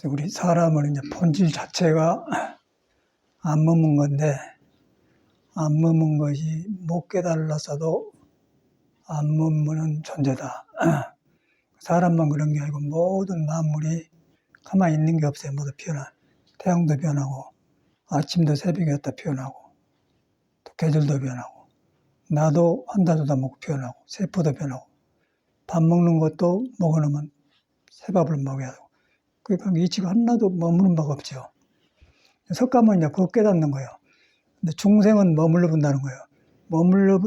그래서 우리 사람은 이제 본질 자체가 안 머문 건데, 안 머문 것이 못 깨달았어도 안 머무는 존재다. 사람만 그런 게 아니고 모든 만물이 가만히 있는 게 없어요. 모두 변화. 태양도 변하고, 아침도 새벽에 왔다 변하고, 또 계절도 변하고, 나도 한 달도 다 먹고 변하고, 세포도 변하고, 밥 먹는 것도 먹어놓으면 새 밥을 먹어야 되고, 그러니까 이치가 하나도 머무는 바가 없죠. 석가모니 이제 그거 깨닫는 거예요. 근데 중생은 머물러 본다는 거예요.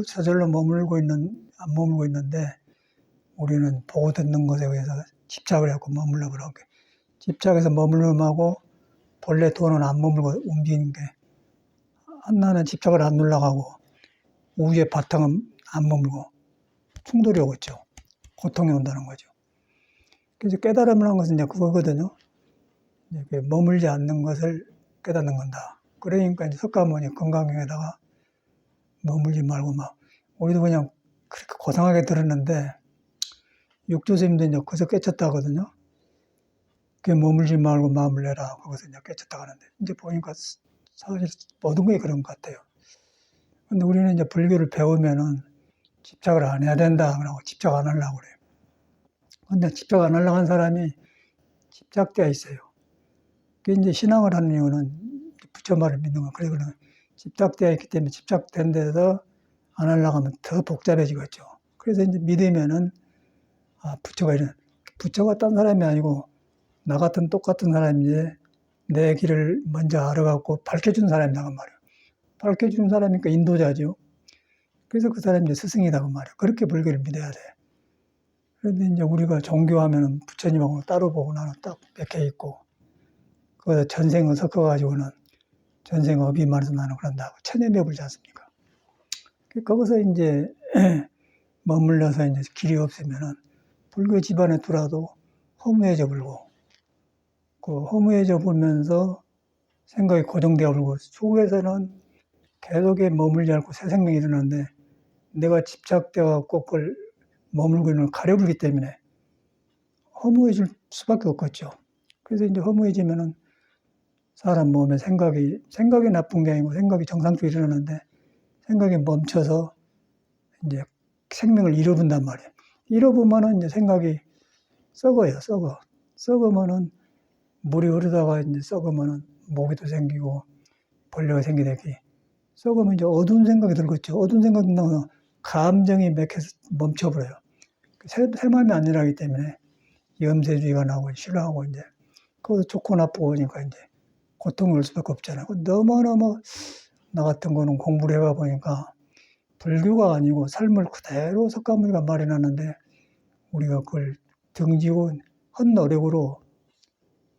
저절로 안 머물고 있는데, 우리는 보고 듣는 것에 의해서 집착을 해갖고 머물러 보라고. 집착해서 머물러하고 본래 돈은 안 머물고 움직이는 게, 하나는 집착을 안 눌러가고, 우주의 바탕은 안 머물고, 충돌이 오겠죠. 고통이 온다는 거죠. 그래서 깨달음을 한 것은 이제 그거거든요. 이제 머물지 않는 것을 깨닫는 건다. 그러니까 이제 석가모니 건강경에다가 머물지 말고 우리도 그냥 그렇게 고상하게 들었는데, 육조스님도 이제 거기서 깨쳤다 하거든요. 그게 머물지 말고 마음을 내라. 거기서 이제 깨쳤다 하는데, 이제 보니까 사실 모든 게 그런 것 같아요. 근데 우리는 이제 불교를 배우면은 집착을 안 해야 된다. 그러고 집착 안 하려고 그래요. 근데 집착 안 하려고 한 사람이 집착되어 있어요. 그게 이제 신앙을 하는 이유는 부처 말을 믿는 거. 그래서 집착되어 있기 때문에 집착된 데서 안 하려고 하면 더 복잡해지겠죠. 그래서 이제 믿으면은, 부처가 딴 사람이 아니고, 나 같은 똑같은 사람이 이제 내 길을 먼저 알아갖고 밝혀준 사람이라고 말이에요. 밝혀준 사람이니까 인도자죠. 그래서 그 사람이 이제 스승이라고 말이에요. 그렇게 불교를 믿어야 돼. 그런데 이제 우리가 종교하면은 부처님하고 따로 보고 나는 딱 맥혀 있고, 거기서 전생을 섞어가지고는 전생 어비만해서 나는 그런다고 천연배 불지 않습니까? 거기서 이제 머물러서 이제 길이 없으면은 불교 집안에 들어와도 허무해져 불고, 그 허무해져 불면서 생각이 고정되어 불고, 속에서는 계속에 머물지 않고 새 생명이 일어나는데, 내가 집착되어 갖고 그걸 머물고 있는 걸 가려불기 때문에 허무해질 수밖에 없겠죠. 그래서 이제 허무해지면은 사람 몸에 생각이 나쁜 게 아니고 생각이 정상적으로 일어나는데, 생각이 멈춰서 이제 생명을 잃어본단 말이에요. 잃어보면은 이제 생각이 썩어요, 썩어. 썩으면은 물이 흐르다가 이제 썩으면은 모기도 생기고 벌레가 생기듯이 썩으면 이제 어두운 생각이 들겠죠. 어두운 생각이 나면 감정이 맥혀서 멈춰버려요. 새 마음이 안 일어나기 때문에 염세주의가 나오고 싫어하고 이제 거기서 좋고 나쁘고 하니까 이제 고통을 올 수밖에 없잖아요. 너무너무 나 같은 거는 공부를 해가 보니까 불교가 아니고 삶을 그대로 석가모니가 말해놨는데, 우리가 그걸 등지고 헛노력으로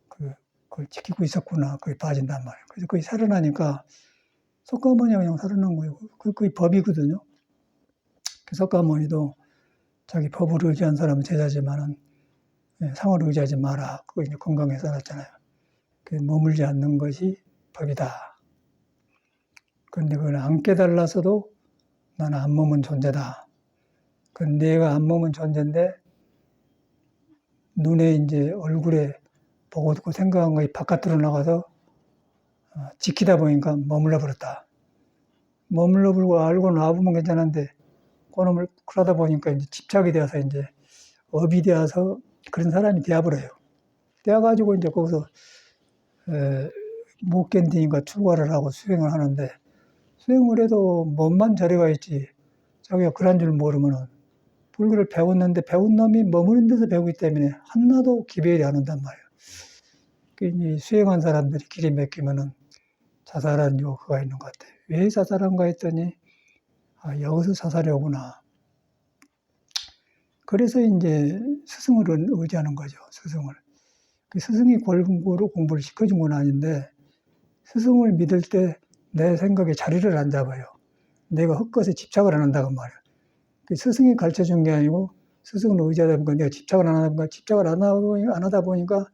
그걸 지키고 있었구나. 그게 빠진단 말이에요. 그래서 그게 살아나니까 석가모니가 그냥 살아난 거예요. 그게 법이거든요. 석가모니도 자기 법을 의지한 사람은 제자지만은 상을 의지하지 마라. 그거 이제 건강에 써놨잖아요. 머물지 않는 것이 법이다. 그런데 그걸 안 깨달아서도 나는 안 머문 존재다. 내가 안 머문 존재인데, 눈에 이제 얼굴에 보고 듣고 생각한 것이 바깥으로 나가서 지키다 보니까 머물러 버렸다. 머물러 버리고 알고 놔보면 괜찮은데, 그놈을 그러다 보니까 이제 집착이 되어서 이제 업이 되어서 그런 사람이 되어버려요. 되어가지고 이제 거기서 못 견디니까 출가를 하고 수행을 하는데, 수행을 해도 몸만 저리가 있지 자기가 그런 줄 모르면은, 불교를 배웠는데 배운 놈이 머무는 데서 배우기 때문에 하나도 기별이 안 온단 말이에요. 수행한 사람들이 길이 막히면은 자살한 요구가 있는 것 같아요. 왜 자살한가 했더니, 여기서 자살이 오구나. 그래서 이제 스승을 의지하는 거죠. 스승을. 스승이 골고루 공부를 시켜준 건 아닌데, 스승을 믿을 때 내 생각에 자리를 안 잡아요. 내가 헛것에 집착을 안 한다고 말이에요. 스승이 가르쳐 준 게 아니고, 스승을 의지하다 보니까 내가 집착을 안 하다 보니까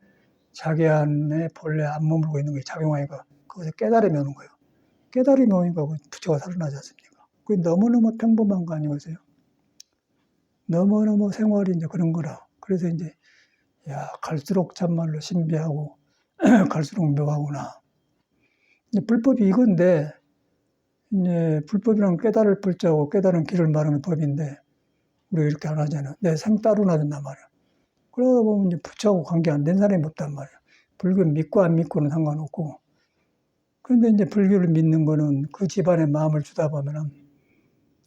자기 안에 본래 안 머물고 있는 게 작용하니까 거기서 깨달음이 오는 거예요. 깨달음이 오니까 부처가 살아나지 않습니까? 그게 너무너무 평범한 거 아니겠어요? 너무너무 생활이 이제 그런 거라. 그래서 이제, 갈수록 참말로 신비하고 갈수록 묘하구나. 불법이 이건데, 이제 불법이란 깨달을 불자고 깨달은 길을 말하는 법인데, 우리가 이렇게 안 하잖아. 내 생 따로 놔준단 말이야. 그러다 보면 이제 부처하고 관계 안 된 사람이 없단 말이야. 불교 믿고 안 믿고는 상관없고. 그런데 이제 불교를 믿는 거는 그 집안에 마음을 주다 보면은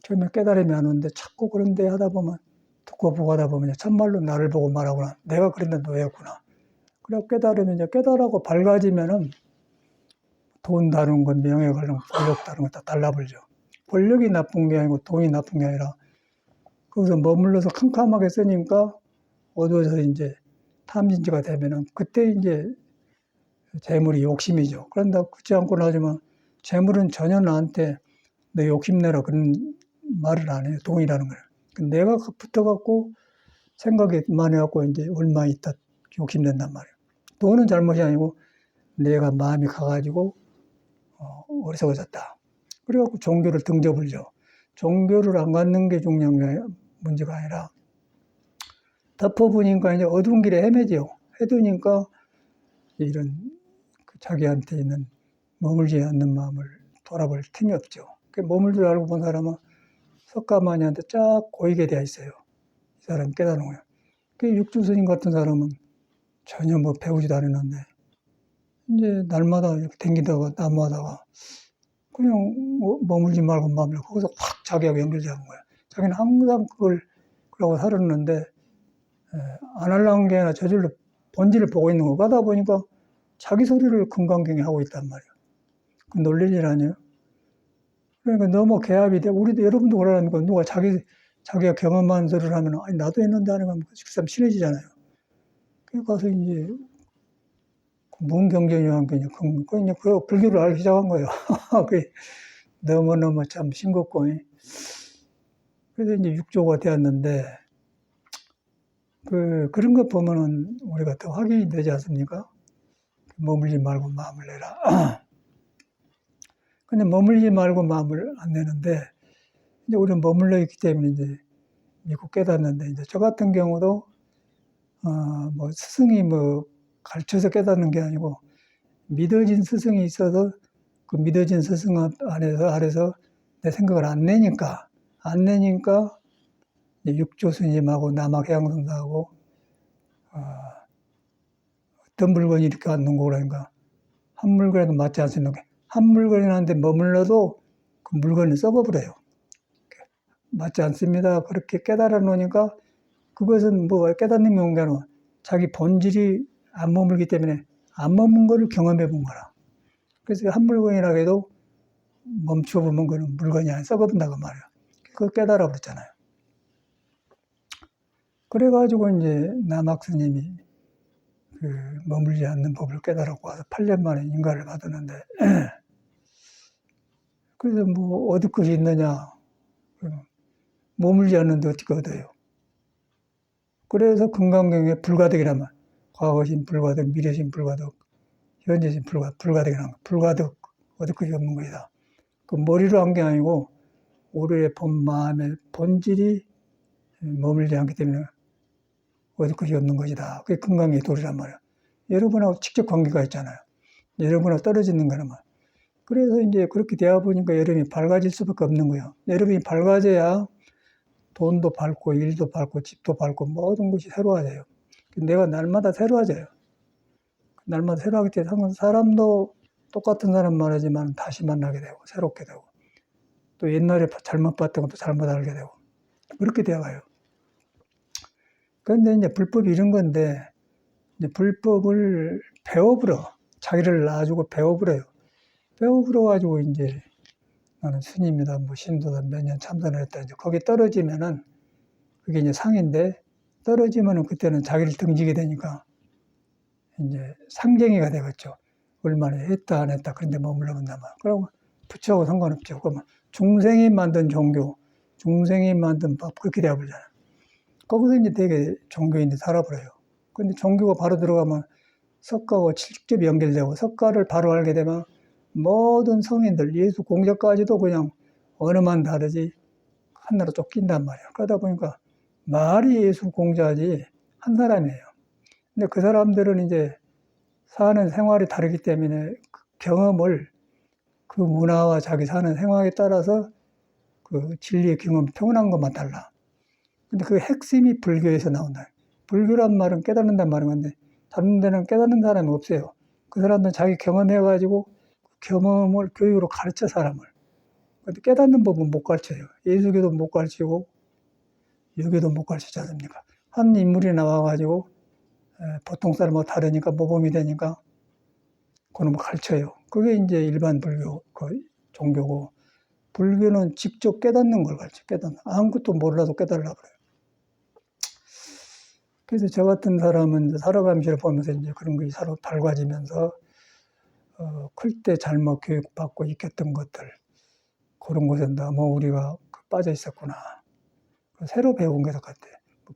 처음에 깨달음이 안 오는데 자꾸 그런데 하다 보면 듣고 보고 하다 보면 참말로 나를 보고 말하구나. 내가 그랬는데 너였구나. 그래 깨달으면 이제 깨달하고 밝아지면은 돈 다루는 건 명예 관련 권력 다루는 건 다 달라버리죠. 권력이 나쁜 게 아니고 돈이 나쁜 게 아니라 거기서 머물러서 캄캄하게 쓰니까 어두워서 이제 탐진지가 되면은 그때 이제 재물이 욕심이죠. 그런다 그렇지 않고 나지만 재물은 전혀 나한테 너 욕심내라 그런 말을 안 해요. 돈이라는 걸. 내가 붙어갖고 생각이 많아갖고 이제 얼마 있다 욕심낸단 말이에요. 돈은 잘못이 아니고 내가 마음이 가가지고 어리석어졌다. 그래갖고 종교를 등져불죠. 종교를 안 갖는 게 중요한 문제가 아니라 덮어보니까 이제 어두운 길에 헤매죠. 헤드니까 이런 자기한테 있는 머물지 않는 마음을 돌아볼 틈이 없죠. 머물 줄 알고 본 사람은 석가마니한테 쫙 고이게 되어 있어요. 이 사람 깨달은 거예요. 육주 스님 같은 사람은 전혀 뭐 배우지도 않았는데 이제 날마다 이렇게 댕기다가 나무하다가 그냥 머물지 말고 마음을 거기서 확 자기하고 연결되는 거예요. 자기는 항상 그러고 살았는데 안 하려는 게 아니라 저절로 본질을 보고 있는 거. 가다 보니까 자기 소리를 금강경에 하고 있단 말이에요. 그 놀랄 일 아니에요? 그러니까 너무 개합이 돼. 우리도 여러분도 그러라는 거 누가 자기가 경험한 소리를 하면 아니 나도 했는데 하는 그 사람 친해지잖아요. 그래 가서 이제 뭔 경전이란 거냐. 그 불교를 알기 시작한 거예요. 너무너무 참 싱겁고. 그래서 이제 육조가 되었는데 그런 거 보면은 우리가 더 확인이 되지 않습니까? 머물지 말고 마음을 내라. 근데 머물지 말고 마음을 안 내는데, 이제 우리는 머물러 있기 때문에 이제 믿고 깨닫는데, 이제 저 같은 경우도, 뭐 스승이 뭐 가르쳐서 깨닫는 게 아니고, 믿어진 스승이 있어서 그 믿어진 스승 아래서 내 생각을 안 내니까, 육조 스님하고 남학해양선사하고, 어떤 물건이 이렇게 안 놓은 거라니까, 한 물건에도 맞지 않습니까? 한 물건이라는데 머물러도 그 물건을 썩어버려요. 맞지 않습니다. 그렇게 깨달아 놓으니까 그것은 뭐 깨닫는 경우는 자기 본질이 안 머물기 때문에 안 머문 거를 경험해 본 거라. 그래서 한 물건이라고 해도 멈춰보면 그는 물건이 아니라 썩어본다고 말이에요. 그거 깨달아 버렸잖아요. 그래가지고 이제 남학 스님이 머물지 않는 법을 깨달았고 와서 8년 만에 인가를 받았는데 그래서 뭐 얻을 것이 있느냐. 머물지 않는데 어떻게 얻어요. 그래서 금강경에 불가득이라면 과거신 불가득, 미래신 불가득, 현재신 불가득이라는 거. 불가득 얻을 것이 없는 것이다. 그 머리로 한 게 아니고 우리의 본 마음의 본질이 머물지 않기 때문에 얻을 것이 없는 것이다. 그게 금강의 도리란 말이야. 여러분하고 직접 관계가 있잖아요. 여러분하고 떨어지는 거란 말이야. 그래서 이제 그렇게 되어 보니까 여러분이 밝아질 수밖에 없는 거예요. 여러분이 밝아져야 돈도 밝고 일도 밝고 집도 밝고 모든 것이 새로워져요. 내가 날마다 새로워져요. 날마다 새로워하기 때문에 사람도 똑같은 사람 말하지만 다시 만나게 되고 새롭게 되고 또 옛날에 잘못 봤던 것도 잘못 알게 되고 그렇게 되어가요. 그런데 이제 불법이 이런 건데 이제 불법을 배워버려. 자기를 놔주고 배워버려요. 배워버려가지고 이제 나는 스님이다, 뭐 신도다, 몇 년 참선을 했다. 이제 거기 떨어지면은 그게 이제 상인데 떨어지면은 그때는 자기를 등지게 되니까 이제 상쟁이가 되겠죠. 얼마나 했다 안 했다 그런데 머물러 본단 말이야. 그러고 부처하고 상관없죠. 그러면 중생이 만든 종교, 중생이 만든 법 그렇게 되어버리잖아요. 거기서 이제 되게 종교인들이 살아버려요. 근데 종교가 바로 들어가면 석가와 직접 연결되고 석가를 바로 알게 되면 모든 성인들, 예수 공자까지도 그냥 언어만 다르지 하나로 쫓긴단 말이에요. 그러다 보니까 말이 예수 공자지 한 사람이에요. 근데 그 사람들은 이제 사는 생활이 다르기 때문에 그 경험을 그 문화와 자기 사는 생활에 따라서 그 진리의 경험이 평온한 것만 달라. 근데 그 핵심이 불교에서 나온다. 불교란 말은 깨닫는단 말인 건데 다른 데는 깨닫는 사람이 없어요. 그 사람은 자기 경험해가지고 경험을 교육으로 가르쳐 사람을. 근데 깨닫는 법은 못 가르쳐요. 예수교도 못 가르치고 유교도 못 가르치지 않습니까? 한 인물이 나와가지고 보통 사람하고 다르니까 모범이 되니까 그놈을 가르쳐요. 그게 이제 일반 불교 그 종교고 불교는 직접 깨닫는 걸 가르쳐. 깨닫는 아무것도 몰라도 깨달으려고 그래요. 그래서 저 같은 사람은 이제 살아가면서 보면서 이제 그런 것이 서로 밝아지면서 클 때 잘못 교육받고 익혔던 것들 그런 것에 너무 우리가 빠져 있었구나. 새로 배운 것 같아.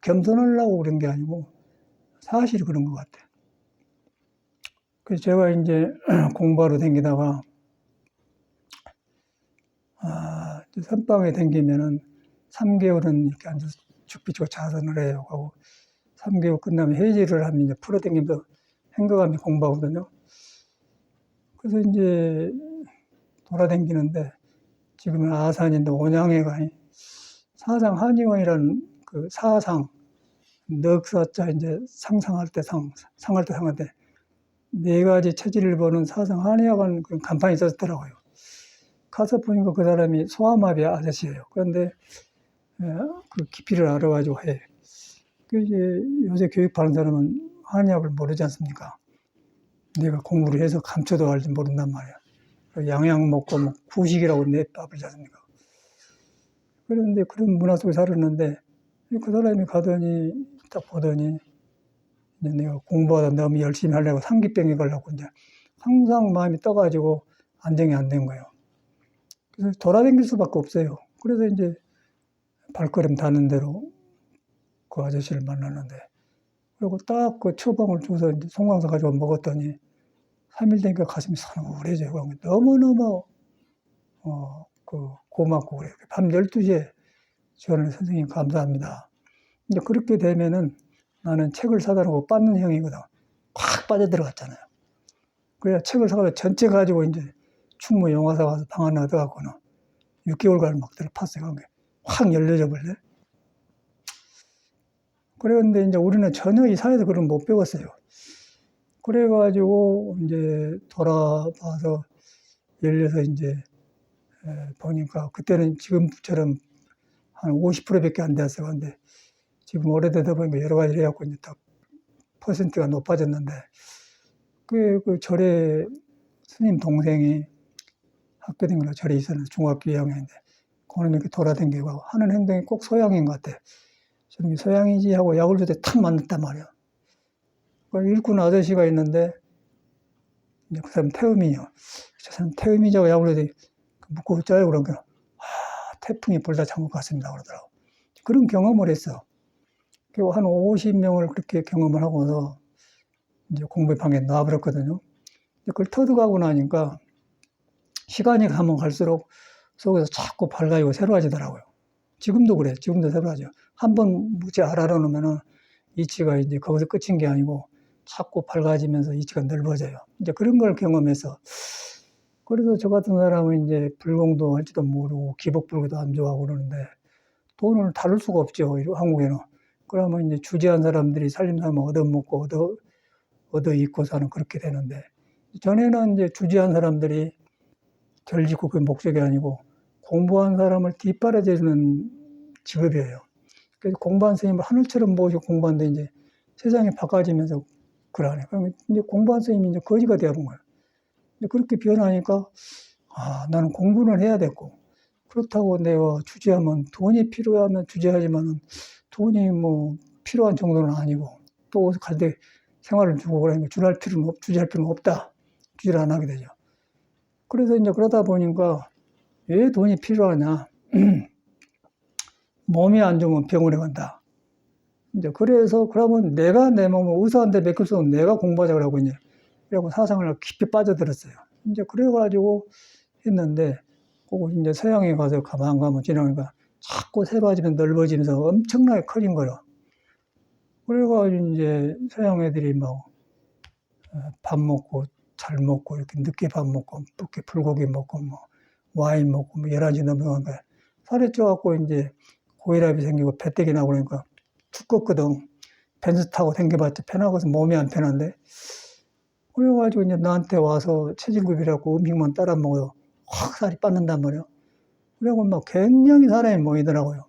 겸손하려고 그런 게 아니고 사실이 그런 것 같아. 그래서 제가 이제 공부하러 다니다가 선방에 다니면은 3개월은 이렇게 앉아서 죽 비치고 자선을 해요. 하고 3개월 끝나면 해지를 하면 이제 풀어 다니면서 행거하면서 공부하거든요. 그래서 이제 돌아다니는데 지금은 아산인데 온양회가 사상 한의원이라는 그 사상 넉사자 이제 상상할 때 상할 때 상한데 네 가지 체질을 보는 사상 한의학원 그런 간판이 있었더라고요. 가서 보니까 그 사람이 소아마비 아저씨예요. 그런데 그 깊이를 알아가지고 해. 그 이제 요새 교육받는 사람은 한의학을 모르지 않습니까? 내가 공부를 해서 감춰도 알지 모른단 말이야. 양양 먹고 뭐 구식이라고 내밥을지 않습니까? 그런데 그런 문화 속에 살았는데 그 사람이 가더니 딱 보더니 이제 내가 공부하다 너무 열심히 하려고 상기병이 걸려고 이제 항상 마음이 떠가지고 안정이 안 된 거예요. 그래서 돌아다닐 수밖에 없어요. 그래서 이제 발걸음 닿는 대로 그 아저씨를 만났는데 그리고 딱 그 처방을 줘서 이제 송강사 가지고 먹었더니 3일 되니까 가슴이 서늘해져요. 너무너무 고맙고 그래요. 밤 12시에 저는 선생님 감사합니다. 이제 그렇게 되면은 나는 책을 사다 놓고 빠는 형이거든. 꽉 빠져들어갔잖아요. 그래야 책을 사가지고 전체 가지고 이제 충무 영화사 가서 방 하나 얻어갖고는 6개월간 막 들어팠어요. 확 열려져 버려. 그런데 이제 우리는 전혀 이 사회에서 그걸 못 배웠어요. 그래가지고 이제 돌아봐서 열려서 이제 보니까 그때는 지금처럼 한 50%밖에 안 됐어요. 근데 지금 오래되다 보니까 여러 가지를 해갖고 이제 딱 퍼센트가 높아졌는데 그 절에 스님 동생이 학교 다니고 절에 있었는데 중학교 2학년인데 그놈이 이렇게 돌아다니고 하는 행동이 꼭 소양인 것 같아. 저놈이 소양이지 하고 약을 줄 때 탁 맞았단 말이야. 일꾼 아저씨가 있는데 이제 그 사람 태음이요. 저 사람 태음이자고 약을 줄 때 묻고 어쩌요 그러니까 태풍이 불다 찬 것 같습니다 그러더라고. 그런 경험을 했어. 그리고 한 50명을 그렇게 경험을 하고서 이제 공부방에 놔버렸거든요. 그걸 터득하고 나니까 시간이 가면 갈수록 속에서 자꾸 밝아지고 새로워지더라고요. 지금도 그래. 지금도 새로워져. 한번 무지 알아놓으면은 이치가 이제 거기서 끝인 게 아니고 자꾸 밝아지면서 이치가 넓어져요. 이제 그런 걸 경험해서 그래서 저 같은 사람은 이제 불공도 할지도 모르고 기복불교도 안 좋아하고 그러는데 돈을 다룰 수가 없죠. 한국에는. 그러면 이제 주지한 사람들이 살림살면 얻어먹고 얻어 입고 사는 그렇게 되는데 전에는 이제 주지한 사람들이 절 짓고 그게 목적이 아니고 공부한 사람을 뒷바라지는 직업이에요. 그래서 공부한 스님을 하늘처럼 모시고 공부하는데 이제 세상이 바꿔지면서 그러네. 그러면 이제 공부한 스님이 이제 거지가 되어본 거예요. 그렇게 변하니까 나는 공부는 해야 되고 그렇다고 내가 주제하면 돈이 필요하면 주제하지만은 돈이 뭐 필요한 정도는 아니고 또 어디서 갈 때 생활을 주고 그러니까 주제할 필요는 없다. 주제를 안 하게 되죠. 그래서 이제 그러다 보니까 왜 돈이 필요하냐. 몸이 안 좋으면 병원에 간다. 이제 그래서 그러면 내가 내 몸을 의사한테 맡길 수 없는 내가 공부하자 그러고 이제 그래고 사상을 깊이 빠져들었어요. 이제 그래가지고 했는데 그거 이제 서양에 가서 가만 가면 지나니까 자꾸 새로워지면서 넓어지면서 엄청나게 커진 거로. 그래가지고 이제 서양 애들이 막 밥 먹고 잘 먹고 이렇게 늦게 밥 먹고 늦게 불고기 먹고 뭐 와인 먹고 뭐 11시 넘어가니까 살이 쪄갖고 이제 고혈압이 생기고 배때기 나고 그러니까 두껍거든. 벤츠 타고 댕겨봤자 편하고서 몸이 안 편한데 그래가지고 이제 나한테 와서 체질급이라고 음식만 따라 먹어요. 확 살이 빠는단 말이에요. 그리고 막 굉장히 사람이 모이더라고요.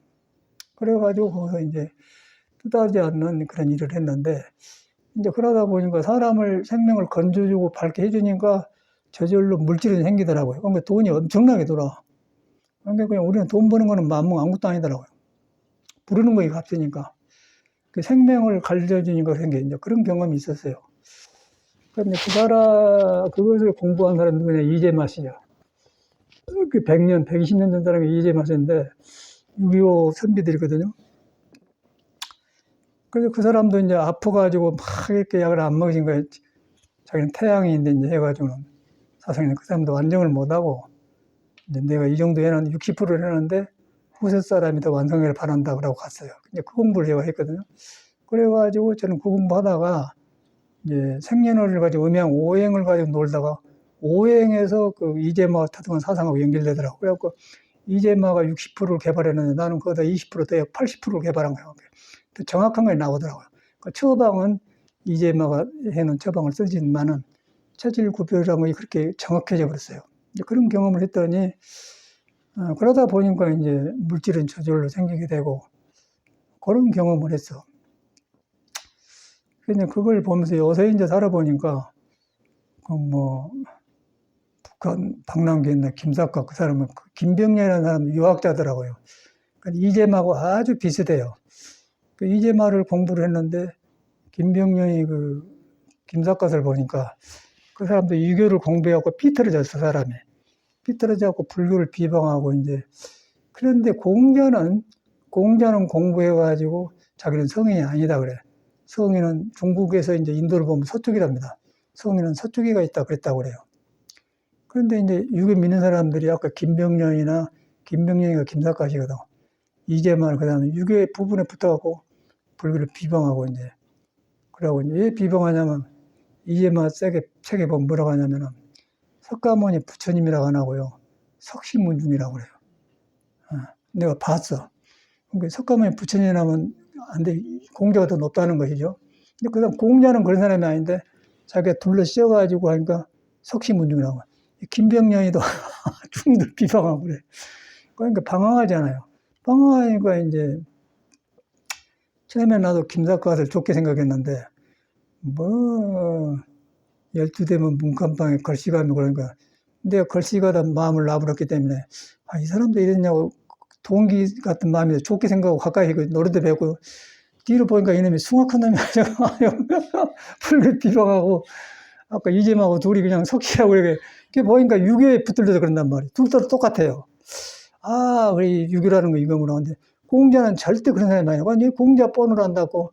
그래가지고 거기서 이제 뜻하지 않는 그런 일을 했는데 이제 그러다 보니까 사람을 생명을 건져주고 밝게 해주니까 저절로 물질이 생기더라고요. 그러니까 돈이 엄청나게 돌아. 그러니까 그냥 우리는 돈 버는 거는 아무것도 아니더라고요. 부르는 거에 값이니까. 그 생명을 가르쳐주니까 생긴 이제 그런 경험이 있었어요. 그런데 그것을 공부한 사람이 누구냐, 이재마 씨죠. 그 100년, 120년 전 사람이 이재마 씨인데, 6.25 선비들이거든요. 그래서 그 사람도 이제 아파가지고 막 이렇게 약을 안 먹으신 거예요. 자기는 태양인데 이제 해가지고는. 사실은 그 사람도 완정을 못하고, 이제 내가 이 정도 해놨는데 60%를 해놨는데, 후세 사람이 더 완성을 바란다 그러고 갔어요. 이제 그 공부를 제가 했거든요. 그래가지고 저는 그 공부하다가, 이제 생년월일을 가지고 음양 오행을 가지고 놀다가 오행에서 그 이재마 타등한 사상하고 연결되더라고요. 그래갖고 이재마가 60%를 개발했는데 나는 거기다 20% 더 80%를 개발한 거예요. 더 정확한 게 나오더라고요. 그 처방은 이재마가 해놓은 처방을 쓰지만은 체질 구별이라는 게 그렇게 정확해져 버렸어요. 이제 그런 경험을 했더니 그러다 보니까 이제 물질은 저절로 생기게 되고 그런 경험을 했어. 그냥 그걸 보면서 요새 이제 살아보니까, 북한 방랑교에 있는 김사과 그 사람은 김병렬이라는 사람은 유학자더라고요. 그러니까 이재마하고 아주 비슷해요. 그 이재마를 공부를 했는데, 김병렬이 김사과를 보니까 그 사람도 유교를 공부해갖고 삐뚤어졌어, 사람이. 삐뚤어져갖고 불교를 비방하고 이제. 그런데 공자는 공부해가지고 자기는 성인이 아니다 그래. 성인은 중국에서 이제 인도를 보면 서쪽이랍니다. 성인은 서쪽에가 있다 그랬다고 그래요. 그런데 이제 유교 믿는 사람들이 아까 김병년이가 김사과시거든. 이재만 그다음에 유교의 부분에 붙어갖고 불교를 비방하고 이제 그러고 이제 왜 비방하냐면 이재만 책에 보면 뭐라고 하냐면은 석가모니 부처님이라고 안 하고요. 석시문중이라고 그래요. 내가 봤어. 그러니까 석가모니 부처님이라면 안 돼. 공자가 더 높다는 것이죠. 근데 그 다음 공자는 그런 사람이 아닌데 자기가 둘러 씌워가지고 하니까 석시문중이라고. 김병년이도 중들 비방하고 그래. 그러니까 방황하잖아요. 방황하니까 이제 처음에 나도 김사과를 좋게 생각했는데 뭐 12대면 문간방에 걸씨가며 그러니까 내가 걸씨가다 마음을 놔버렸기 때문에 이 사람도 이랬냐고 동기 같은 마음이 좋게 생각하고 가까이 노래도 배우고 뒤로 보니까 이놈이 숭악한 놈이 아니야. 풀을 비방하고 아까 이재마하고 둘이 그냥 석시라고 이렇게 보니까 유교에 붙들려서 그런단 말이에요. 둘 다 똑같아요. 우리 유교라는 거 이거구나. 근데 공자는 절대 그런 사람이 아니에요. 왜 공자 뻔을 한다고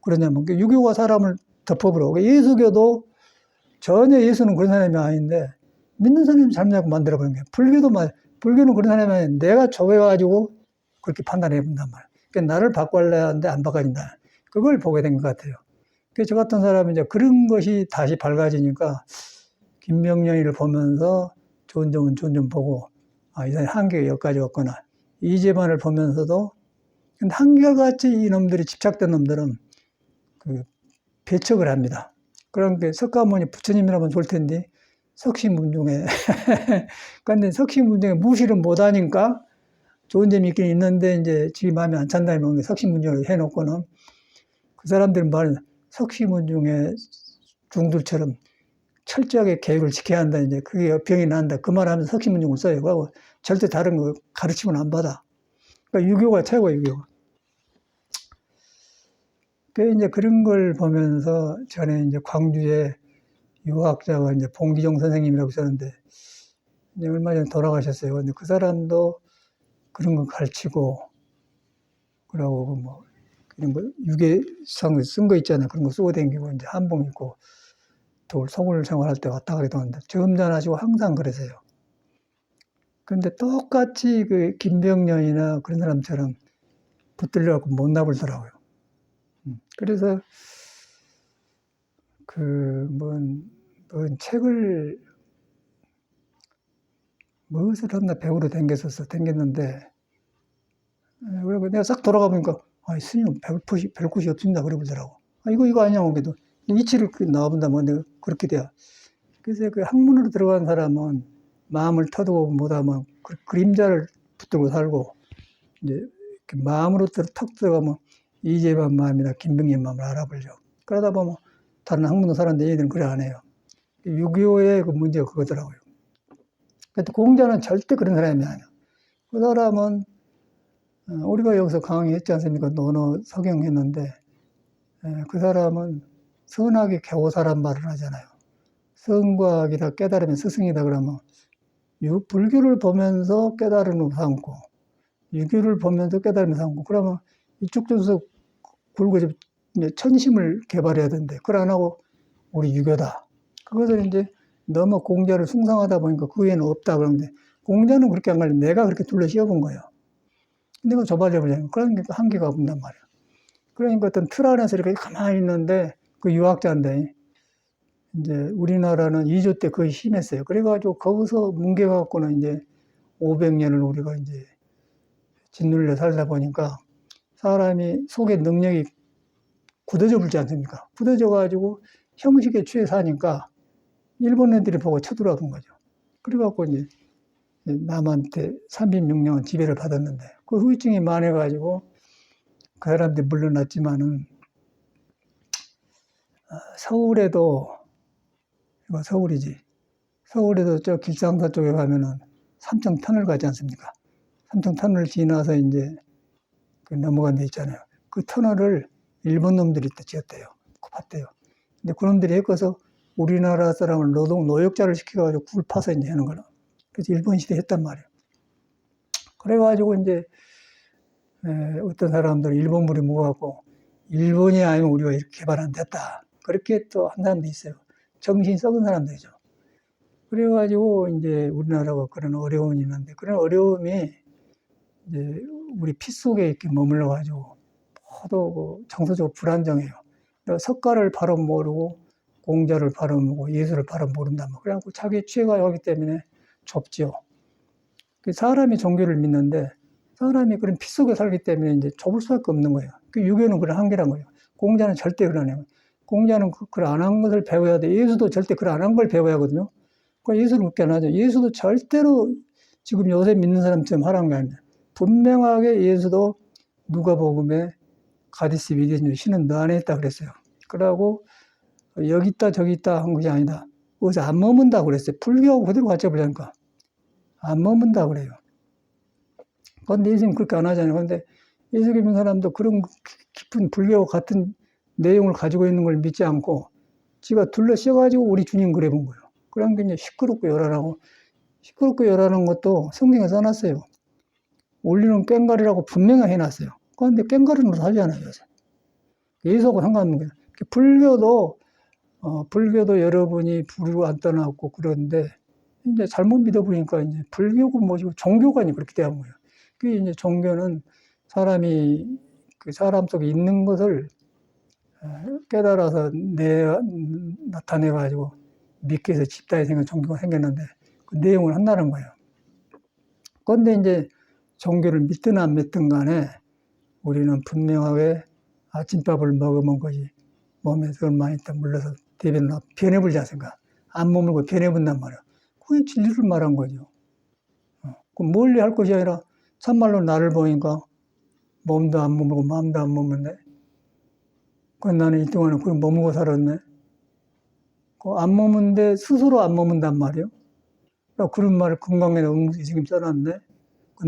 그러냐면 유교가 사람을 덮어버려. 예수교도 전혀 예수는 그런 사람이 아닌데 믿는 사람이 잘못하고 만들어버린 거예요. 불교는 그런 사람이 아닌데 내가 좁아가지고 그렇게 판단해 본단 말이에요. 그러니까 나를 바꿔야 하는데 안 바꿔진다. 그걸 보게 된 것 같아요. 그래서 저 같은 사람이 이제 그런 것이 다시 밝아지니까 김명령이를 보면서 좋은 점은 좋은 점 보고 이 사람이 한계가 여기까지 왔구나. 이재만을 보면서도 근데 한결같이 이놈들이 집착된 놈들은 배척을 합니다. 그러니까 석가모니 부처님이라면 좋을 텐데 석시문중에 그런데 석시문중에 무시를 못하니까 좋은 점이 있긴 있는데 이제 지 마음에 안 찬다는 석시문중을 해놓고는 그 사람들은 말은 석시문중의 중들처럼 철저하게 계획을 지켜야 한다. 이제 그게 병이 난다. 그 말하면서 석시문중을 써요. 그하고 절대 다른 거 가르침을 안 받아. 그러니까 유교가 최고예요, 유교가. 그 이제 그런 걸 보면서 전에 이제 광주에 유학자가 이제 봉기정 선생님이라고 있었는데 이제 얼마 전에 돌아가셨어요. 근데 그 사람도 그런 거 가르치고 그러고 뭐 그런 거 유계상 쓴 거 있잖아요. 그런 거 쓰고 다니고 이제 한복 입고 서울 생활할 때 왔다 가기도 하는데 점잖하시고 항상 그러세요. 그런데 똑같이 그 김병년이나 그런 사람처럼 붙들려갖고 못 나불더라고요. 그래서 뭔 책을, 무엇을 했나 배우러 댕겼는데, 그리고 내가 싹 돌아가 보니까, 스님, 별 곳이 없습니다. 그래 보더라고. 이거 아니냐고, 그래도. 이치를 나와본다면 내가 그렇게 돼야. 그래서 그 학문으로 들어간 사람은 마음을 터두고 못하면 그림자를 붙들고 살고, 이제 마음으로 턱 들어가면 이재만 마음이나 김병의 마음을 알아보려. 그러다 보면 다른 학문으로 살았는데 얘들은 그래 안 해요. 6.25의 그 문제가 그거더라고요. 근데 공자는 절대 그런 사람이 아니야. 그 사람은 우리가 여기서 강의했지 않습니까? 논어 석영했는데 그 사람은 선악이 겨우사란 말을 하잖아요. 선과 악이다 깨달으면 스승이다 그러면 불교를 보면서 깨달음을 삼고 유교를 보면서 깨달음을 삼고 그러면 이쪽 쪽에서 굴고 천심을 개발해야 되는데 그걸 안 하고 우리 유교다. 그것을 이제 너무 공자를 숭상하다 보니까 그 외에는 없다 그러는데 공자는 그렇게 안 가려 내가 그렇게 둘러 씌워본 거예요. 내가 좁아져버려요. 그러니까 한계가 없단 말이에요. 그러니까 어떤 틀 안에서 이렇게 가만히 있는데 그 유학자인데 이제 우리나라는 2조 때 거의 심했어요. 그래가지고 거기서 뭉개갖고는 이제 500년을 우리가 이제 짓눌려 살다 보니까 사람이 속의 능력이 굳어져 불지 않습니까? 굳어져가지고 형식에 취해 사니까 일본 애들이 보고 쳐들어간 거죠. 그래갖고 이제 남한테 36년 지배를 받았는데 그 후유증이 많아가지고 그 사람들이 물러났지만은 서울에도 이거 서울이지. 서울에도 저 길상사 쪽에 가면은 삼청터널 가지 않습니까? 삼청터널 지나서 이제 그 넘어간 데 있잖아요. 그 터널을 일본 놈들이 또 지었대요. 봤대요. 근데 그놈들이 해서 우리나라 사람을 노역자를 시켜가지고 굴 파서 이제 하는 거라. 그래서 일본 시대 했단 말이에요. 그래가지고 이제 어떤 사람들은 일본 물이 묵어갖고 일본이 아니면 우리가 이렇게 개발 안 됐다. 그렇게 또 한 사람도 있어요. 정신이 썩은 사람들이죠. 그래가지고 이제 우리나라가 그런 어려움이 있는데 그런 어려움이 이제 우리 피 속에 이렇게 머물러가지고 모두 정서적으로 불안정해요. 석가를 바로 모르고 공자를 바로 모르고 예수를 바로 모른다면 그래갖고 자기 취해가 오기 때문에 좁죠. 사람이 종교를 믿는데 사람이 그런 피 속에 살기 때문에 이제 좁을 수밖에 없는 거예요. 그 유교는 그런 한계란 거예요. 공자는 절대 그러네요. 공자는 그걸 안 한 것을 배워야 돼. 예수도 절대 그걸 안 한 걸 배워야 하거든요. 그러니까 예수를 묻게 안 하죠. 예수도 절대로 지금 요새 믿는 사람처럼 하라는 게 아니에요. 분명하게 예수도 누가복음에 가디스 위대신 신은 너 안에 있다 그랬어요. 그러고 여기 있다 저기 있다 한 것이 아니다. 거기서 안 머문다 그랬어요. 불교하고 그대로 같이 보자니까 안 머문다 그래요. 그런데 예수님 그렇게 안 하잖아요. 그런데 예수 믿는 사람도 그런 깊은 불교와 같은 내용을 가지고 있는 걸 믿지 않고 지가 둘러 씌워가지고 우리 주님 그래 본 거예요. 그런 게 이제 시끄럽고 요란한 것도 성경에 써놨어요. 올리는 꽹과리라고 분명히 해놨어요. 그런데 꽹과리는 하잖아요, 요새. 예수하고 상관없는 거예요. 불교도 여러분이 부르고 안 떠났고 그런데 이제 잘못 믿어보니까 이제 불교고 뭐고 종교가 그렇게 되는 거예요. 그게 이제 종교는 사람이 그 사람 속에 있는 것을 깨달아서 나타내가지고 믿게 해서 집단이 생긴 종교가 생겼는데 그 내용을 한다는 거예요. 그런데 이제 종교를 믿든 안 믿든 간에 우리는 분명하게 아침밥을 먹으면 것이 몸에 덜 많이 있다 물러서 대변을 변해버리지 않습니까? 안 머물고 변해본단 말이야. 그게 진리를 말한 거죠. 그럼 멀리 할 것이 아니라 참말로 나를 보니까 몸도 안 머물고 마음도 안 머물네. 그 나는 이동안에 그걸 머물고 살았네. 안 머문데 스스로 안 머문단 말이에요. 그런 말을 건강에 지금 써놨네.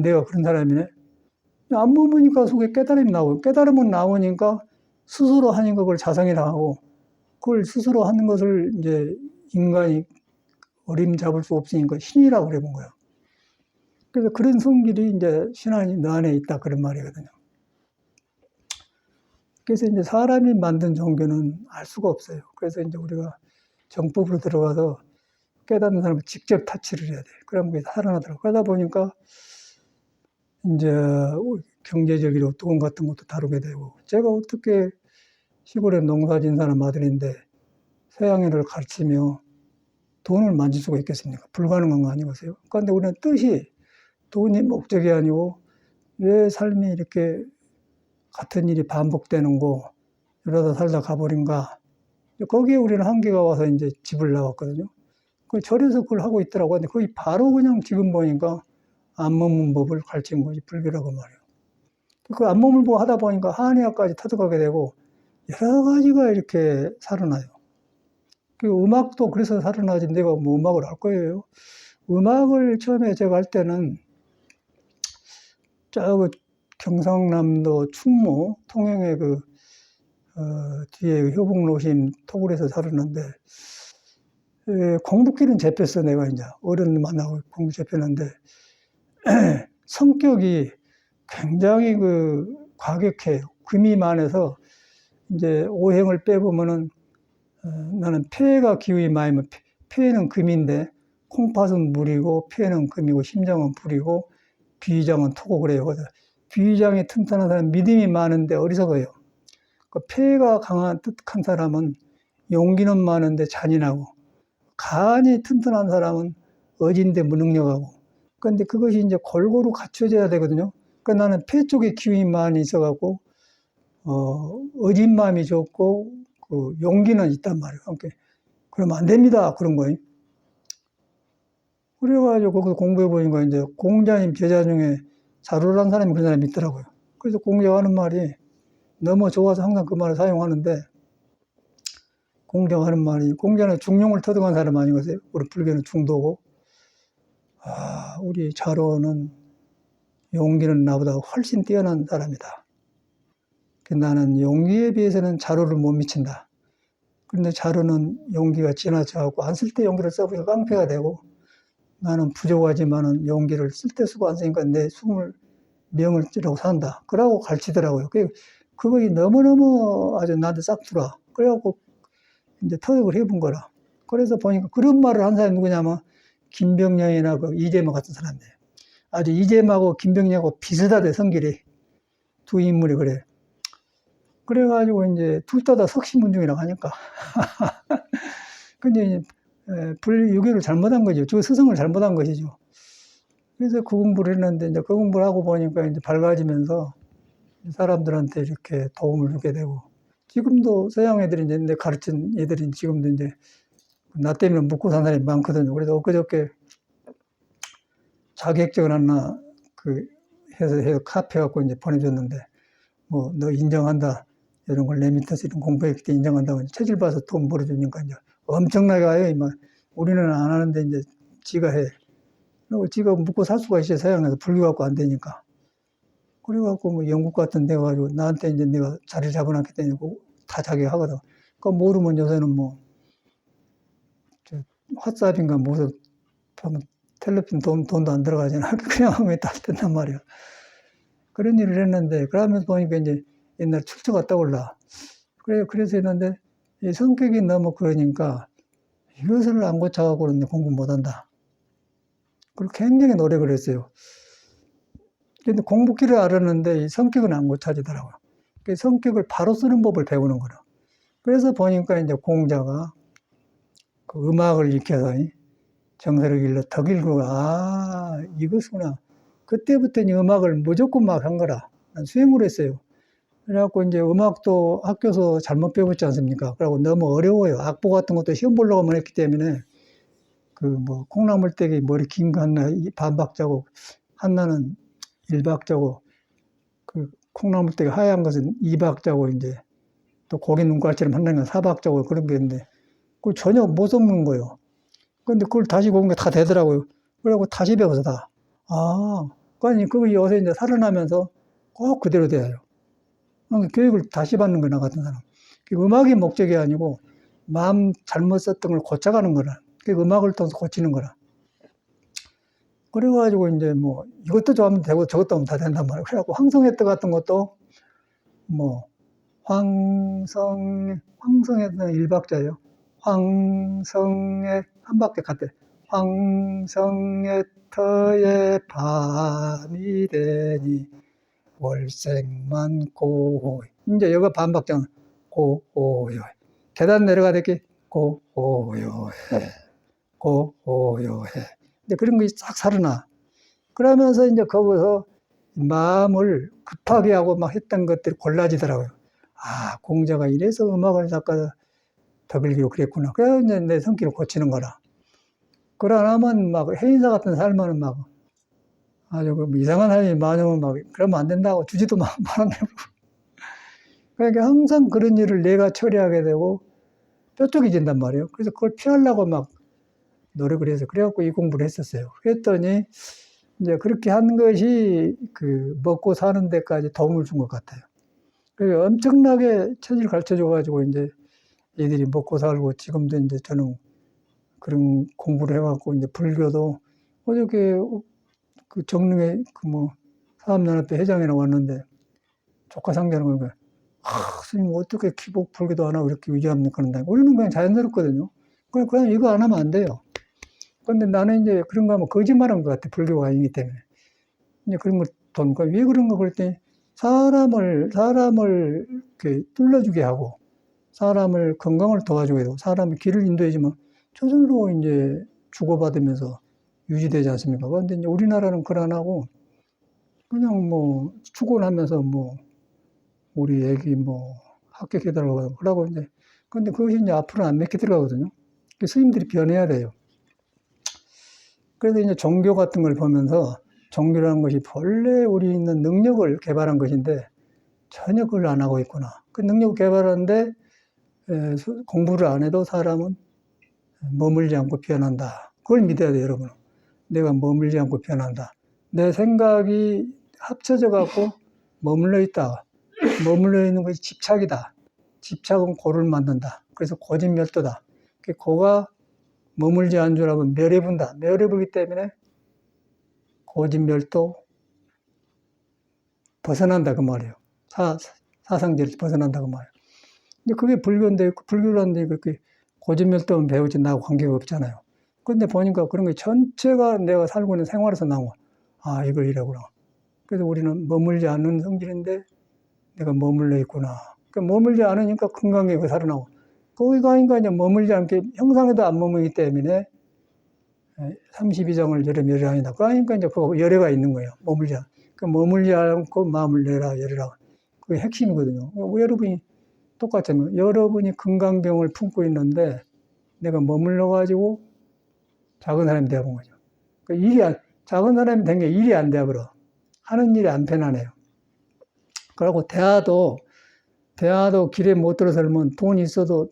내가 그런 사람이네. 안 머무니까 속에 깨달음이 나오고 깨달음은 나오니까 스스로 하는 걸 자성이라 하고 그걸 스스로 하는 것을 이제 인간이 어림잡을 수 없으니까 신이라고 그래 본 거예요. 그래서 그런 성질이 이제 신안이 너 안에 있다 그런 말이거든요. 그래서 이제 사람이 만든 종교는 알 수가 없어요. 그래서 이제 우리가 정법으로 들어가서 깨닫는 사람을 직접 타치를 해야 돼. 그러면 그게 살아나더라고요. 그러다 보니까 이제 경제적으로 돈 같은 것도 다루게 되고 제가 어떻게 시골에 농사 진 사람 아들인데 서양인을 가르치며 돈을 만질 수가 있겠습니까? 불가능한 거 아니겠어요? 그런데 우리는 뜻이 돈이 목적이 아니고 왜 삶이 이렇게 같은 일이 반복되는 거 이러다 살다 가버린가? 거기에 우리는 한계가 와서 이제 집을 나왔거든요. 그 절에서 그걸 하고 있더라고요. 근데 거기 바로 그냥 지금 보니까 안몸문 법을 가르친 것이 불교라고 말이에요. 그 안몸을 뭐 하다 보니까 한의학까지 터득하게 되고 여러 가지가 이렇게 살아나요. 그 음악도 그래서 살아나지 내가 뭐 음악을 할 거예요. 음악을 처음에 제가 할 때는 저 경상남도 충무 통영의 뒤에 효북로심 토굴에서 살았는데 공부길은 잡혔어. 내가 이제 어른 만나고 공부 잡혔는데 성격이 굉장히 과격해요. 금이 많아서 이제 오행을 빼보면은 나는 폐가 기운이 많으면 폐는 금인데 콩팥은 물이고 폐는 금이고 심장은 불이고 비장은 토고 그래요. 그래서 비장이 튼튼한 사람 믿음이 많은데 어리석어요. 그 폐가 강한 뜻한 사람은 용기는 많은데 잔인하고 간이 튼튼한 사람은 어진데 무능력하고 그런데 그것이 이제 골고루 갖춰져야 되거든요. 그러니까 나는 폐 쪽에 기운이 많이 있어갖고 어진 마음이 좋고 그 용기는 있단 말이에요. 그러니까 그러면 안 됩니다. 그런 거예요. 그래가지고 거기서 공부해 보니까 이제 공자님 제자 중에 자루란 사람이 그런 사람이 있더라고요. 그래서 공자가 하는 말이 너무 좋아서 항상 그 말을 사용하는데 공자가 하는 말이 공자는 중용을 터득한 사람 아니겠어요? 우리 불교는 중도고 우리 자로는 용기는 나보다 훨씬 뛰어난 사람이다. 나는 용기에 비해서는 자로를 못 미친다. 그런데 자로는 용기가 지나쳐갖고 안 쓸 때 용기를 써보니까 깡패가 되고 나는 부족하지만은 용기를 쓸 때 쓰고 안 쓰니까 내 숨을 명을 찌르고 산다. 그러고 가르치더라고요. 그것이 너무너무 아주 나한테 싹 들어와. 그래갖고 이제 터득을 해본 거라. 그래서 보니까 그런 말을 한 사람이 누구냐면 김병량이나 이재마 같은 사람이에요. 아주 이재마하고 김병량하고 비슷하대, 성질이. 두 인물이 그래. 그래가지고 이제 둘 다 석시문중이라고 하니까. 근데 불유교를 잘못한 거죠. 저 스승을 잘못한 것이죠. 그래서 그 공부를 했는데 이제 그 공부를 하고 보니까 이제 밝아지면서 사람들한테 이렇게 도움을 주게 되고 지금도 서양 애들이 이제 내 가르친 애들이 지금도 이제 나 때문에 묵고 산 사람이 많거든요. 그래서 엊그저께 자격증을 하나 해서 카페 갖고 이제 보내줬는데 뭐 너 인정한다 이런 걸 내 밑에서 이런 공부했을 때 인정한다고 체질 봐서 돈 벌어주니까 이제 엄청나게 와요. 우리는 안 하는데 이제 지가 해. 그리고 지가 묵고 살 수가 있어요. 서양에서 불교 갖고 안 되니까. 그래갖고 뭐 영국 같은 데 가지고 나한테 이제 내가 자리 잡아놨기 때문에 다 자기 하거든. 그 모르면 요새는 뭐 왓츠앱인가 무슨 보면 텔레폰 돈도 안 들어가잖아. 그냥 하면 다 된단 말이야. 그런 일을 했는데 그러면서 보니까 이제 옛날 출처가 떠올라. 그래서 했는데 이 성격이 너무 그러니까 이것을 안 고쳐갖고는 공부 못한다. 그리고 굉장히 노력을 했어요. 근데 공부기를 알았는데 이 성격은 안 고쳐지더라고요. 그 성격을 바로 쓰는 법을 배우는 거라. 그래서 보니까 이제 공자가 그 음악을 익혀서 정서를 길러 덕 일구가 이것구나. 그때부터 음악을 무조건 막 한 거라. 난 수행을 했어요. 그래갖고 이제 음악도 학교에서 잘못 배웠지 않습니까? 그리고 너무 어려워요. 악보 같은 것도 시험 보려고만 했기 때문에 콩나물떼기 머리 긴 거 하나 반박자고 하나는 1박자고 콩나물떼기 하얀 것은 2박자고 이제 또 고기 눈깔처럼 하나는 4박자고 그런 게 있는데 그걸 전혀 못 써먹는 거예요. 근데 그걸 다시 보면 다 되더라고요. 그래갖고 다시 배워서 다. 그러니 그거 요새 이제 살아나면서 꼭 그대로 돼요. 그러니까 교육을 다시 받는 거나 같은 사람. 음악이 목적이 아니고 마음 잘못 썼던 걸 고쳐가는 거라. 음악을 통해서 고치는 거라. 그래가지고 이제 뭐 이것도 좋아하면 되고 저것도 하면 다 된단 말이에요. 그래갖고 황성애 때 같은 것도 뭐 황성애는 1박자예요. 황성애 한 박자 같대. 황성애 터에 밤이 되니 월색만 고호이. 이제 여기가 반박자는 고호이. 계단 내려가듯이 고요해, 고요해. 근데 그런 것이 싹 살아나. 그러면서 이제 거기서 마음을 급하게 하고 막 했던 것들이 골라지더라고요. 아, 공자가 이래서 음악을 닦아서 덕을 기고 그랬구나. 그래서 이제 내 성격을 고치는 거라. 그러나면 막 해인사 같은 삶은 막 아주 그 이상한 사람이 많으면 막 그러면 안 된다고 주지도 말아내고. 그러니까 항상 그런 일을 내가 처리하게 되고 뾰족해진단 말이에요. 그래서 그걸 피하려고 막 노력을 해서 그래갖고 이 공부를 했었어요. 그랬더니 이제 그렇게 한 것이 그 먹고 사는 데까지 도움을 준 것 같아요. 그래서 엄청나게 체질을 가르쳐 줘가지고 이제 애들이 먹고 살고 지금도 이제 저는 그런 공부를 해갖고 이제 불교도 어저께 그 정릉에 그 뭐 사암연합회 회장이나 왔는데 조카 상대하는 거니까 스님 어떻게 기복 불교도 안 하고 이렇게 유지합니까? 그런다. 우리는 그냥 자연스럽거든요. 그냥 이거 안 하면 안 돼요. 근데 나는 이제 그런 거 하면 거짓말한 것 같아. 불교가 아니기 때문에. 이제 그런 걸 보니까 왜 그런가 그랬더니 사람을 이렇게 뚫어주게 하고 사람을 건강을 도와주게 되고 사람의 길을 인도해주면 저절로 이제 주고받으면서 유지되지 않습니까? 그런데 이제 우리나라는 그걸 안 하고 그냥 뭐 축원하면서 뭐 우리 애기 뭐 합격해달라고 그러고 이제 근데 그것이 이제 앞으로는 안 맥혀 들어가거든요. 스님들이 변해야 돼요. 그래서 이제 종교 같은 걸 보면서 종교라는 것이 본래 우리 있는 능력을 개발한 것인데 전혀 그걸 안 하고 있구나. 그 능력을 개발하는데 공부를 안 해도 사람은 머물지 않고 변한다. 그걸 믿어야 돼요, 여러분. 내가 머물지 않고 변한다. 내 생각이 합쳐져 갖고 머물러 있다. 머물러 있는 것이 집착이다. 집착은 고를 만든다. 그래서 고집멸도다. 고가 머물지 않은 줄 알고 멸해본다. 멸해보기 때문에 고집멸도 벗어난다 그 말이에요. 사상제에서 벗어난다 그 말이에요. 근데 그게 불교인데 불교라는데 그렇게 고집멸도만 배우지 나하고 관계가 없잖아요. 근데 보니까 그런 게 전체가 내가 살고 있는 생활에서 나와. 아, 이걸 이래구나. 그래서 우리는 머물지 않는 성질인데 내가 머물러 있구나. 그러니까 머물지 않으니까 건강하게 살아나고. 거기 가니까 이제 머물지 않게 형상에도 안 머물기 때문에 32장을 열에 멸하니다. 그러니까 이제 그 열애가 있는 거예요. 머물지 않고. 그러니까 머물지 않고 마음을 내라, 열애라. 그게 핵심이거든요. 여러분이 똑같잖아요. 여러분이 건강병을 품고 있는데 내가 머물러가지고 작은 사람이 되어본 거죠. 작은 사람이 된 게 일이 안 되어버려. 하는 일이 안 편하네요. 그리고 대화도 길에 못 들어서면 돈이 있어도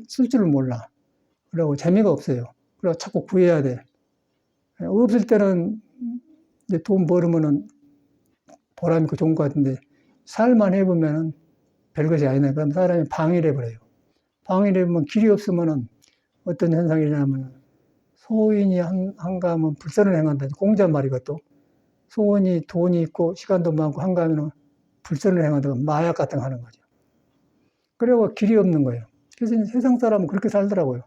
쓸 줄을 몰라. 그리고 재미가 없어요. 그리고 자꾸 구해야 돼. 없을 때는 이제 돈 벌으면은 보람 있고 좋은 것 같은데 살만 해보면은 별것이 아니네. 그럼 사람이 방해를 해버려요. 방해를 해보면 길이 없으면은 어떤 현상이 일어나면 소인이 한가하면 불선을 행한다. 공자 말이고 또 소원이 돈이 있고 시간도 많고 한가하면 불선을 행한다. 마약 같은 거 하는 거죠. 그리고 길이 없는 거예요. 그래서 세상 사람은 그렇게 살더라고요.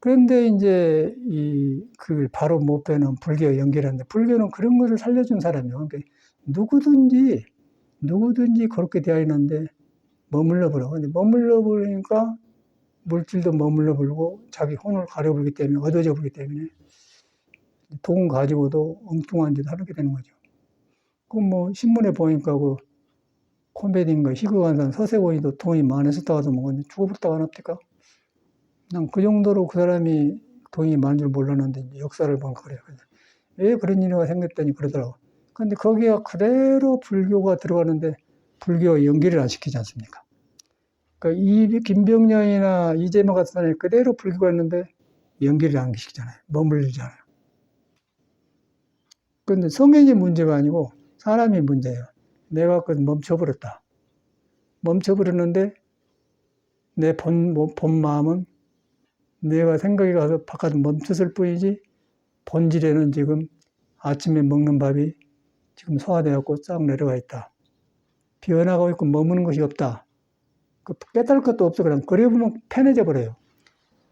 그런데 이제 그걸 바로 못 배는 불교에 연결하는데 불교는 그런 것을 살려준 사람이에요. 그러니까 누구든지 그렇게 되어 있는데 머물러 버려. 근데 머물러 버리니까 물질도 머물러 버리고 자기 혼을 가려버리기 때문에 얻어져 버리기 때문에 돈 가지고도 엉뚱한 짓 하게 되는 거죠. 그 뭐 신문에 보니까 그 코미디인가 희극한산 서세원이도 돈이 많아서 따가서 먹었는데 죽어버렸다고 안 합니까? 난 그 정도로 그 사람이 돈이 많은 줄 몰랐는데 역사를 보니까 그래요. 왜 그런 일이 생겼더니 그러더라고. 근데 거기가 그대로 불교가 들어가는데 불교 연기를 안 시키지 않습니까? 그러니까 이 김병년이나 이재명 같은 사람이 그대로 불교가 있는데 연기를 안 시키잖아요. 머물리잖아요. 그런데 성인이 문제가 아니고 사람이 문제예요. 내가 그 멈춰버렸다. 멈춰버렸는데 내 본 마음은 내가 생각이 가서 바깥에 멈췄을 뿐이지 본질에는 지금 아침에 먹는 밥이 지금 소화되었고 싹 내려가 있다. 변화가 있고 머무는 것이 없다. 그 깨달을 것도 없어. 그래 보면 편해져 버려요.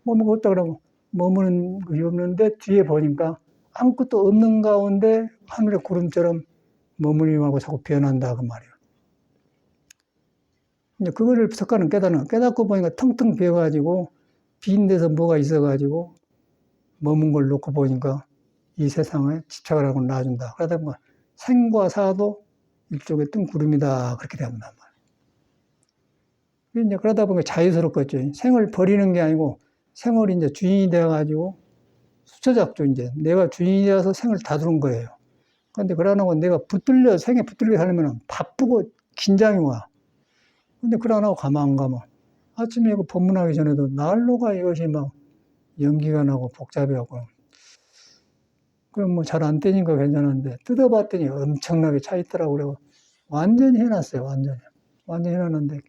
머무고 없다 그러면 머무는 것이 없는데 뒤에 보니까 아무것도 없는 가운데 하늘의 구름처럼 머물림하고 자꾸 변한다 그 말이에요. 이제 그거를 석가는 깨닫고 보니까 텅텅 비어가지고 빈 데서 뭐가 있어가지고 머문 걸 놓고 보니까 이 세상에 집착을 하고 놔준다. 그러다 보면 생과 사도 일종의 뜬구름이다. 그렇게 된단 말이에요. 이제 그러다 보니까 자유스럽겠죠. 생을 버리는 게 아니고 생을 이제 주인이 되어가지고 수처작죠. 이제 내가 주인이 되어서 생을 다루는 거예요. 그런데 그러고 내가 생에 붙들려 살면 바쁘고 긴장이 와. 근데 그러고 가만 안 가면 아침에 그 법문하기 전에도 난로가 이것이 막 연기가 나고 복잡해하고 그럼 뭐 잘 안 뜨니까 괜찮은데 뜯어봤더니 엄청나게 차 있더라고. 그래서 완전히 해놨어요. 완전히 해놨는데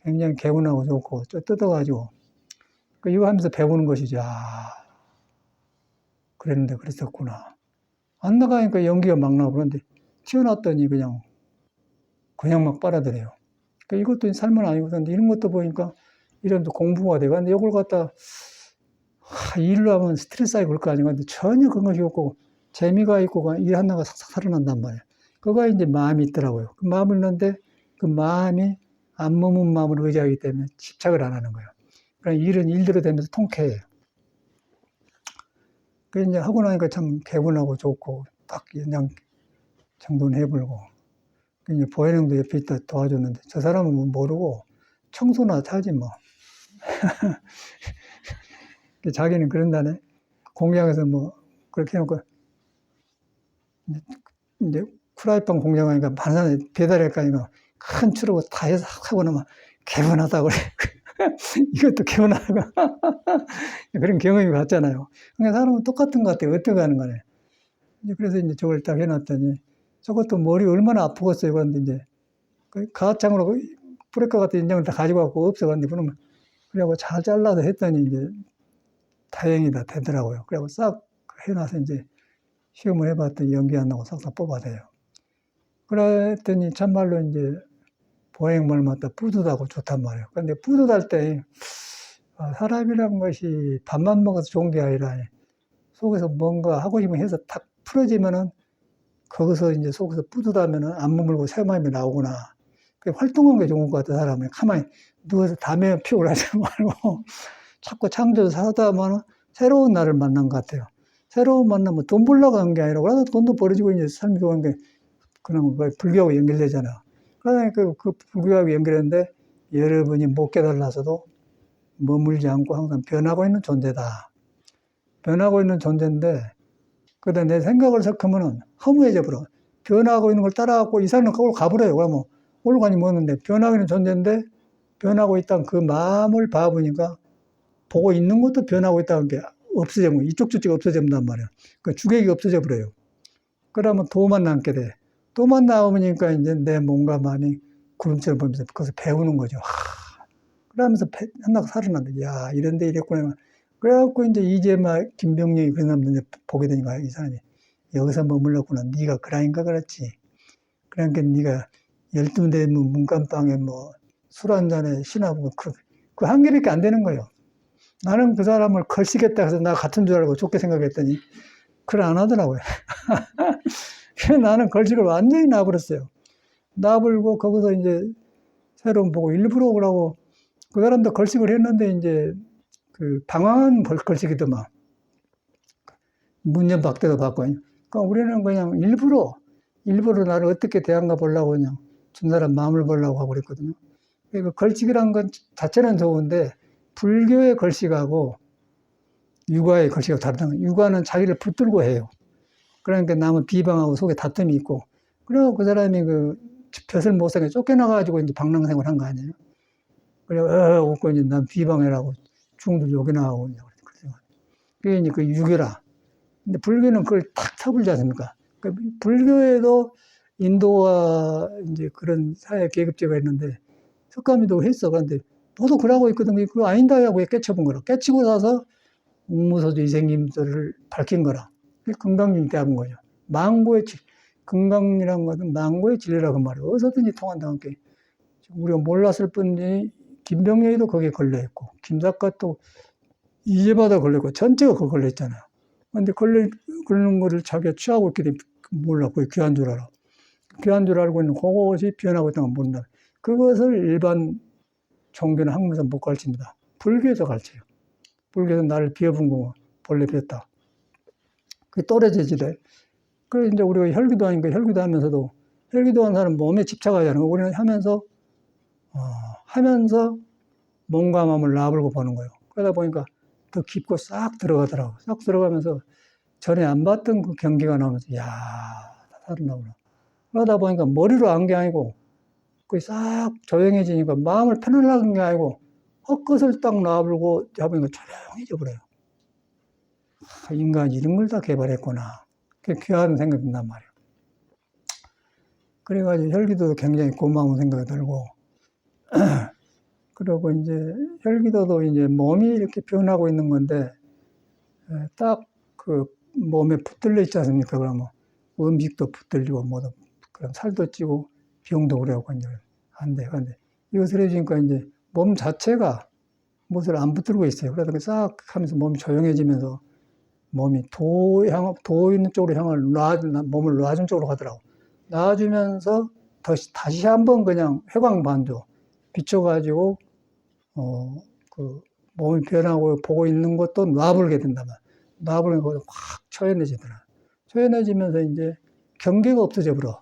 굉장히 개운하고 좋고 뜯어가지고 이거 하면서 배우는 것이죠. 아, 그랬는데 그랬었구나. 안 나가니까 연기가 막 나고 그런데 튀어났더니 그냥 막 빨아들여요. 그러니까 이것도 삶은 아니고 그런데 이런 것도 보니까 이러면서 공부가 되고 근데 이걸 갖다 일로 하면 스트레스 쌓이고 그럴 거 아니고 근데 전혀 그런 것이 없고 재미가 있고 일하다가 싹싹 살아난단 말이에요. 그거가 이제 마음이 있더라고요. 그 마음을 넣는데 그 마음이 안 머문 마음을 의지하기 때문에 집착을 안 하는 거예요. 그러니까 일은 일대로 되면서 통쾌해요. 그 이제 하고 나니까 참 개운하고 좋고 딱 그냥 정돈해불고 이제 보혜령도 옆에 있다 도와줬는데 저 사람은 모르고 청소나 하지 뭐. 자기는 그런다네. 공장에서 뭐 그렇게 해놓고 이제 프라이팬 공장하니까 많은 사람이 배달할 거 아니고 큰 추르고 다 해서 하고 나면 개운하다고 그래. 이것도 개운하다고. 그런 경험이 봤잖아요. 그러니까 사람은 똑같은 것 같아요. 어떻게 하는 거네. 그래서 이제 저걸 딱 해놨더니 저것도 머리 얼마나 아프겠어요. 그런데 이제 그 가압장으로 브레이크 같은 인장을 다 가지고 왔고 없어갔는데 그러면 그래갖고 잘 잘라서 했더니 이제 다행이다 되더라고요. 그래갖고 싹 해놔서 이제 시험을 해봤더니 연기 안 나고 싹싹 뽑아대요. 그랬더니 참말로 이제 보행말마다 뿌듯하고 좋단 말이에요. 근데 뿌듯할 때 사람이란 것이 밥만 먹어서 좋은 게 아니라 속에서 뭔가 하고 싶으면 해서 탁 풀어지면은 거기서 이제 속에서 뿌듯하면은 안 머물고 새 마음이 나오구나. 활동하는 게 좋은 것 같아, 사람이. 가만히 누워서 담에 피우고 하지 말고 자꾸 창조해서 살다 보면 새로운 나를 만난 것 같아요. 새로운 만나면 돈 벌려고 한 게 아니라, 그러다 돈도 벌어지고 이제 삶이 좋은 게 그런 거 불교하고 연결되잖아. 그러니까 그 불교하고 연결했는데 여러분이 못 깨달아서도 머물지 않고 항상 변하고 있는 존재다. 변하고 있는 존재인데, 그러다 내 생각을 섞으면은 허무해져 버려. 변하고 있는 걸 따라가고 이 사람은 그걸 가버려요. 그러면 올가니 뭐는데 변하고 있는 존재인데 변하고 있다는 그 마음을 봐보니까 보고 있는 것도 변하고 있다는 게 없어지고 이쪽 저쪽 없어진단 말이야. 그 주객이 없어져 버려요. 그러면 도만 남게 돼. 도만 나오니까 이제 내 몸과 마음이 구름처럼 보면서 그것을 배우는 거죠. 그러면서 한나가 살아난다. 야, 이런데 이랬구나. 그래갖고 이제 막 김병력이 그런 사람들 보게 되니까 이 사람이 여기서 머물렀구나. 네가 그라인가 그렇지. 그러니까 네가 12대 문간방에 뭐 술 한 잔에 신하고 그 한 개밖에 안 되는 거예요. 나는 그 사람을 걸시겠다 해서 나 같은 줄 알고 좋게 생각했더니 그걸 안 하더라고요. 그래서 나는 걸식을 완전히 놔버렸어요. 놔버리고 거기서 이제 새로운 보고 일부러 그러고 그 사람도 걸식을 했는데 이제 그 방황한 걸식이더만 문전박대도 받고 그러니까 우리는 그냥 일부러 나를 어떻게 대한가 보려고 그냥 준 사람 마음을 보려고 하고 그랬거든요. 그러니까 걸식이란 건 자체는 좋은데 불교의 걸식하고 육아의 걸식하고 다르다는 거예요. 육아는 자기를 붙들고 해요. 그러니까 남은 비방하고 속에 다툼이 있고 그래서 그 사람이 그 벼슬 못하게 쫓겨나가지고 이제 방랑생활 한 거 아니에요. 그래, 웃고 이제 난 비방해라고 중들 욕이나 하고 그게 이제 그 유교라. 근데 불교는 그걸 탁 쳐불지 않습니까? 그 불교에도 인도와 이제 그런 사회 계급제가 있는데 석가미도 했어. 그런데 너도 그러고 있거든. 그거 아닌다 하고 깨쳐본 거라. 깨치고 나서 웅무소주 이생님들을 밝힌 거라. 그게 금강진이 대합은 거죠. 금강이라는 것은 망고의 진리라고 말이에요. 어디서든지 통한다는 게. 우리가 몰랐을 뿐이지 김병렬이도 거기에 걸려있고 김작가 또 이제마다 걸려있고 전체가 거기 걸려있잖아요. 근데 걸리는 거를 자기가 취하고 있기 때문에 몰라. 그게 귀한 줄 알아. 귀한 줄 알고 있는 그것이 변하고 있다는 걸 모른다. 그것을 일반 종교나 학문에서 못 가르칩니다. 불교에서 가르쳐요. 불교에서 나를 비워본 거 본래 비웠다. 그게 떨어져지래. 그래서 이제 우리가 혈기도 하니까 혈기도 하면서도 혈기도 하는 사람은 몸에 집착하잖아요. 우리는 하면서 몸과 마음을 놔불고 보는 거예요. 그러다 보니까 더 깊고 싹 들어가더라고. 싹 들어가면서 전에 안 봤던 그 경계가 나오면서, 야, 다 살아나구나. 그러다 보니까 머리로 안 게 아니고, 그게 싹 조용해지니까 마음을 편안하게 한 게 아니고, 헛것을 딱 놔불고 잡으니까 조용해져 버려요. 인간이 이런 걸 다 개발했구나. 그게 귀한 생각이 든단 말이에요. 그래가지고 혈기도도 굉장히 고마운 생각이 들고, 그리고 이제 혈기도도 이제 몸이 이렇게 변하고 있는 건데, 딱 그 몸에 붙들려 있지 않습니까? 그러면 음식도 붙들리고, 뭐도, 그럼 살도 찌고, 병도 그래갖고 이제 안 돼. 근데 이것을 해주니까 이제 몸 자체가 무엇을 안 붙들고 있어요. 그러다가 싹 하면서 몸이 조용해지면서 몸이 도 있는 쪽으로 몸을 놔준 쪽으로 가더라고. 놔주면서 다시 한번 그냥 회광반조 비춰가지고, 그 몸이 변하고 보고 있는 것도 놔불게 된다면, 놔불게 확 초연해지더라. 초연해지면서 이제 경계가 없어져 버려.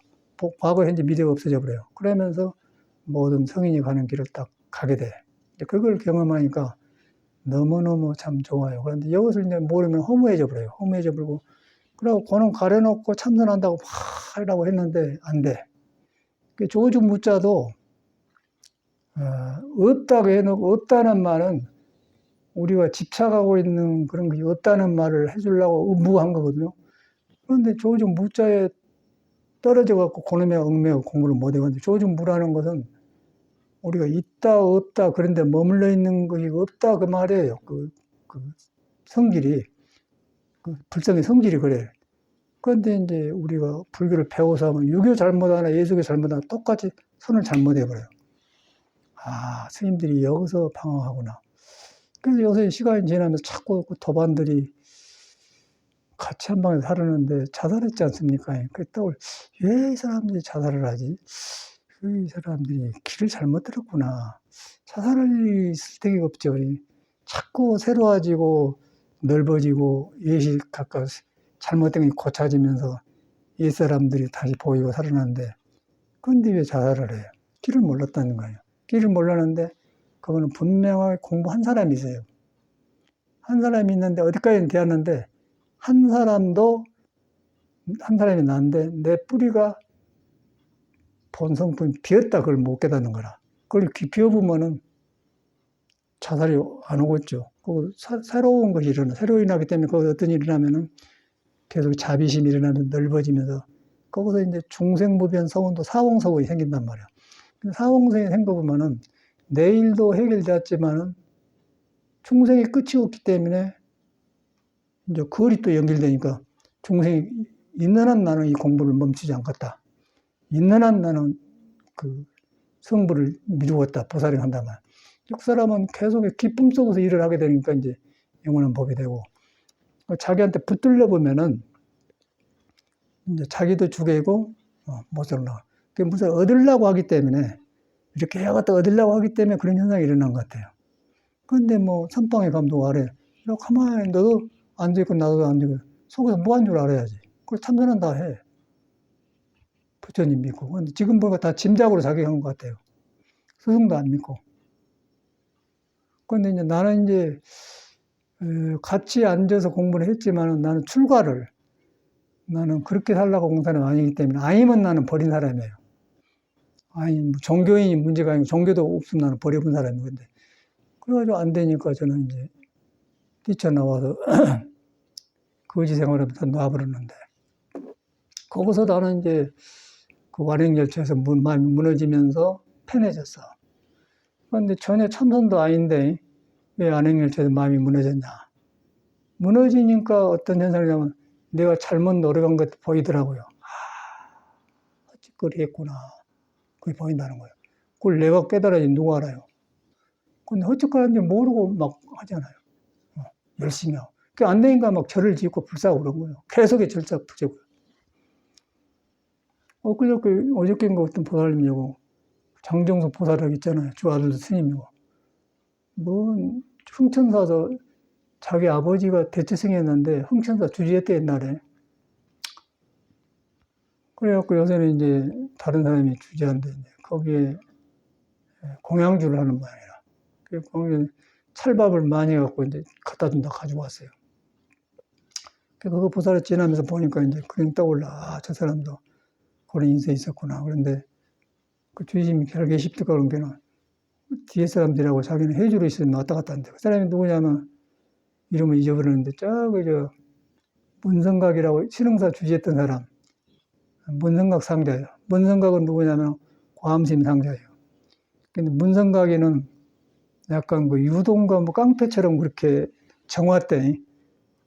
과거, 현재, 미래가 없어져 버려요. 그러면서 모든 성인이 가는 길을 딱 가게 돼. 그걸 경험하니까 너무너무 참 좋아요. 그런데 이것을 이제 모르면 허무해져 버려요. 허무해져 버리고, 그리고 그는 가려놓고 참선한다고 막 하려고 했는데 안 돼. 조주 무자도 없다고 해놓고, 없다는 말은 우리가 집착하고 있는 그런 게 없다는 말을 해주려고 무한 거거든요. 그런데 조주 무자에 떨어져 갖고 그놈의 얽매여 공부를 못 해가지고, 조주 무라는 것은 우리가 있다 없다 그런데 머물러 있는 것이 없다 그 말이에요. 그 성질이, 그 불성의 성질이 그래. 그런데 이제 우리가 불교를 배워서 하면 유교 잘못하나 예수교 잘못하나 똑같이 손을 잘못해버려요. 아, 스님들이 여기서 방황하구나. 그래서 요새 시간이 지나면서 자꾸 그 도반들이 같이 한 방에 살았는데 자살했지 않습니까? 그랬다고 왜 이 사람들이 자살을 하지? 이 사람들이 길을 잘못 들었구나. 자살할 있을 데가 없죠. 자꾸 새로워지고 넓어지고 예시 각각 잘못된 게 고쳐지면서 옛 사람들이 다시 보이고 살아나는데, 그런데 왜 자살을 해요? 길을 몰랐다는 거예요. 길을 몰랐는데 그거는 분명하게 공부한 사람이 있어요. 한 사람이 있는데 어디까지는 되었는데 한 사람이 나는데 내 뿌리가 본성품이 비었다, 그걸 못 깨닫는 거라. 그걸 비워보면은 자살이 안 오겠죠. 새로운 것이 일어나. 새로 일어나기 때문에 거기서 어떤 일이 일어나면은 계속 자비심이 일어나면 넓어지면서 거기서 이제 중생무변 서운도 사홍서운이 생긴단 말이야. 사홍서운이 생겨보면은 내일도 해결되었지만은 중생의 끝이 없기 때문에 이제 그걸이 또 연결되니까 중생이 있는 한 나는 이 공부를 멈추지 않겠다. 있는 한 나는 그 성부를 미루었다. 보살을 한다면. 그 사람은 계속 기쁨 속에서 일을 하게 되니까 이제 영원한 법이 되고, 자기한테 붙들려 보면은 이제 자기도 죽이고 못 살아나. 그게 무슨 얻으려고 하기 때문에, 이렇게 해갖다 얻으려고 하기 때문에 그런 현상이 일어난 것 같아요. 그런데 뭐 선방의 감독 아래 이렇게 가만히 너도 앉아있고 나도 앉아있고 속에서 뭐 한 줄 알아야지. 그걸 참선한다 해. 부처님 믿고. 근데 지금 보니까 다 짐작으로 작용한 것 같아요. 스승도 안 믿고. 그런데 이제 나는 이제 같이 앉아서 공부를 했지만 나는 그렇게 살라고 온 사람이 아니기 때문에, 아니면 나는 버린 사람이에요. 아니, 뭐 종교인이 문제가 아니고 종교도 없으면 나는 버려본 사람이고. 근데 그래가지고 안 되니까 저는 이제 뛰쳐나와서 거지 생활하면서 놔버렸는데, 거기서 나는 이제 그 완행열차에서 마음이 무너지면서 편해졌어. 그런데 전혀 참선도 아닌데 왜 완행열차에서 마음이 무너졌냐. 무너지니까 어떤 현상이냐면 내가 잘못 노력한 것도 보이더라고요. 아, 헛짓거리 했구나. 그게 보인다는 거예요. 그걸 내가 깨달아야지 누가 알아요. 근데 헛짓거리 하는지 모르고 막 하잖아요. 열심히 하고. 그게 안 되니까 막 절을 짓고 불사하고 그런 거예요. 계속의 절사 부재고요. 어저께인가 어떤 보살님이고, 장정석 보살이라고 있잖아요. 주 아들도 스님이고. 뭐, 흥천사서 자기 아버지가 대치승이었는데 흥천사 주지했대 옛날에. 그래갖고 요새는 이제 다른 사람이 주지한데 이제 거기에 공양주를 하는 모양이라. 거기 찰밥을 많이 해갖고 이제 갖다 준다 가지고 왔어요. 그거 보살을 지나면서 보니까 이제 그냥 떠올라. 아, 저 사람도 그런 인생이 있었구나. 그런데 그 주지심이 결계 십득 그런 게는 뒤에 사람들하고 자기는 해주로 있으면 왔다 갔다 하는데 그 사람이 누구냐면 이름을 잊어버렸는데 저 문성각이라고 신흥사 주지했던 사람 문성각 상자예요. 문성각은 누구냐면 과암심 상자예요. 근데 문성각에는 약간 그 유동과 뭐 깡패처럼 그렇게 정화 때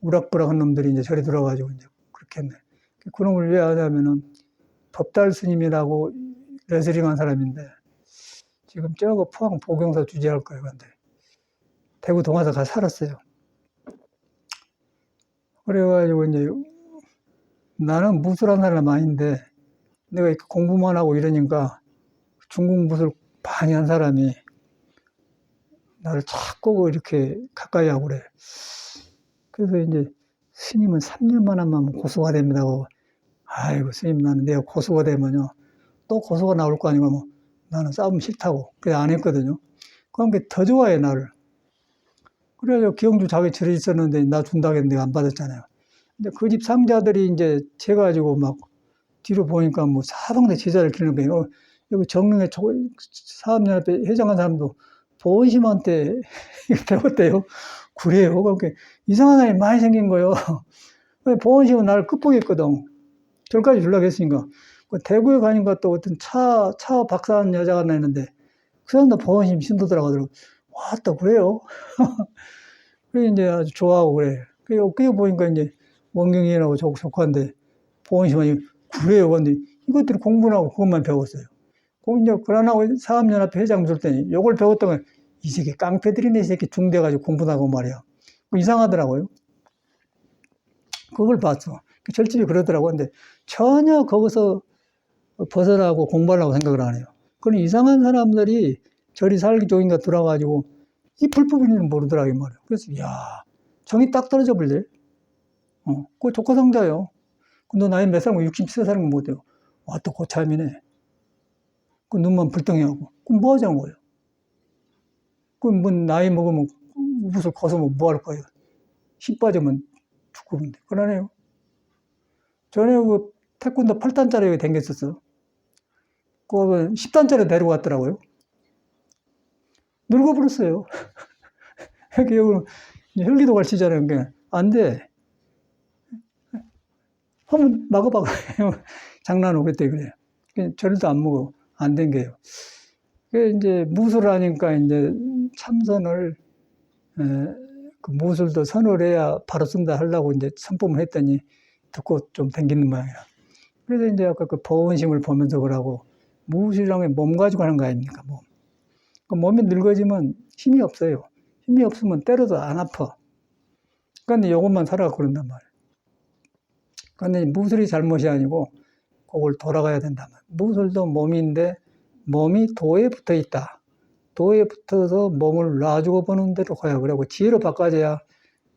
우락부락한 놈들이 이제 저리 들어가지고 이제 그렇게 했네. 그놈을 왜 하냐면은 법달 스님이라고 레슬링한 사람인데 지금 저거 포항 보경사 주재할 거예요. 근데 대구 동화사 가서 살았어요. 그래가지고 이제 나는 무술한 사람 아닌데 내가 이렇게 공부만 하고 이러니까 중국 무술 많이 한 사람이 나를 자꾸 이렇게 가까이 하고 그래. 그래서 이제 스님은 3년만 하면 고수가 됩니다고. 아이고 스님 나는 내가 고수가 되면요 또 고수가 나올 거 아니고 뭐 나는 싸움 싫다고 그래 안 했거든요. 그러니까 더 좋아해 나를. 그래서 기영주 자기 절에 있었는데 나 준다고 했는데 안 받았잖아요. 근데 그 집 상자들이 이제 재 가지고 막 뒤로 보니까 뭐 사방대 제자를 기르는 거예요. 여기 정릉에 사업연합회 회장한 사람도 보원심한테 배웠대요. 그래요. 그러니까 이상한 사람이 많이 생긴 거예요. 보원심은 나를 극복했거든. 절까지 주려고 했으니까. 대구에 가니까 또 어떤 차 박사한 여자가 하나 있는데 그 사람도 보원심 신도더라고 하더라고. 와, 또 그래요? 그래 이제 아주 좋아하고 그래. 그게 보니까 이제 원경이라고 조카인데 보원심은 그래요. 근데 이것들이 공부는 하고 그것만 배웠어요. 이제 그러나고 사업연합회 회장 줄 때니 요걸 배웠던 건 이 새끼 깡패들이네 이 새끼 중대가지고 공부도 하고 말이야. 이상하더라고요. 그걸 봤어. 절집이 그러더라고. 근데 전혀 거기서 벗어나고 공부하려고 생각을 안 해요. 그런 이상한 사람들이 저리 살기 좋으니까 들어와가지고 이 불법인지는 모르더라고 말이야. 그래서 야 정이 딱 떨어져 버릴래. 그거 조카상자예요. 너 나이 몇 살이고 60세 사는 거 못해요. 와, 또 고참이네. 그 눈만 불덩이하고. 그럼 뭐 하자는 거예요? 그럼 뭐 나이 먹으면 무술 거서면 뭐 할 거예요? 힘 빠지면 죽는데. 그러네요. 전에 그 태권도 8단짜리 댕겼었어. 그거 10단짜리 데리고 갔더라고요. 늙어버렸어요. 여기 헬기도 갈치잖아요. 그러니까 안 돼. 한번 막아봐. 장난하고 그랬대, 그래. 저리도 안 먹어. 안 댕겨요. 그 이제 무술을 하니까 이제 참선을, 그 무술도 선을 해야 바로 쓴다 하려고 이제 선포를 했더니 듣고 좀 댕기는 모양이라. 그래서 이제 아까 그 보온심을 보면서 그러고 무술이라는 게 몸 가지고 하는 거 아닙니까? 몸. 그 몸이 늙어지면 힘이 없어요. 힘이 없으면 때려도 안 아파. 그런데 이것만 살아갖고 그런단 말이에요. 그런데 무술이 잘못이 아니고 그걸 돌아가야 된다면. 무술도 몸인데 몸이 도에 붙어 있다. 도에 붙어서 몸을 놔주고 보는 대로 가야 그러고 지혜로 바꿔줘야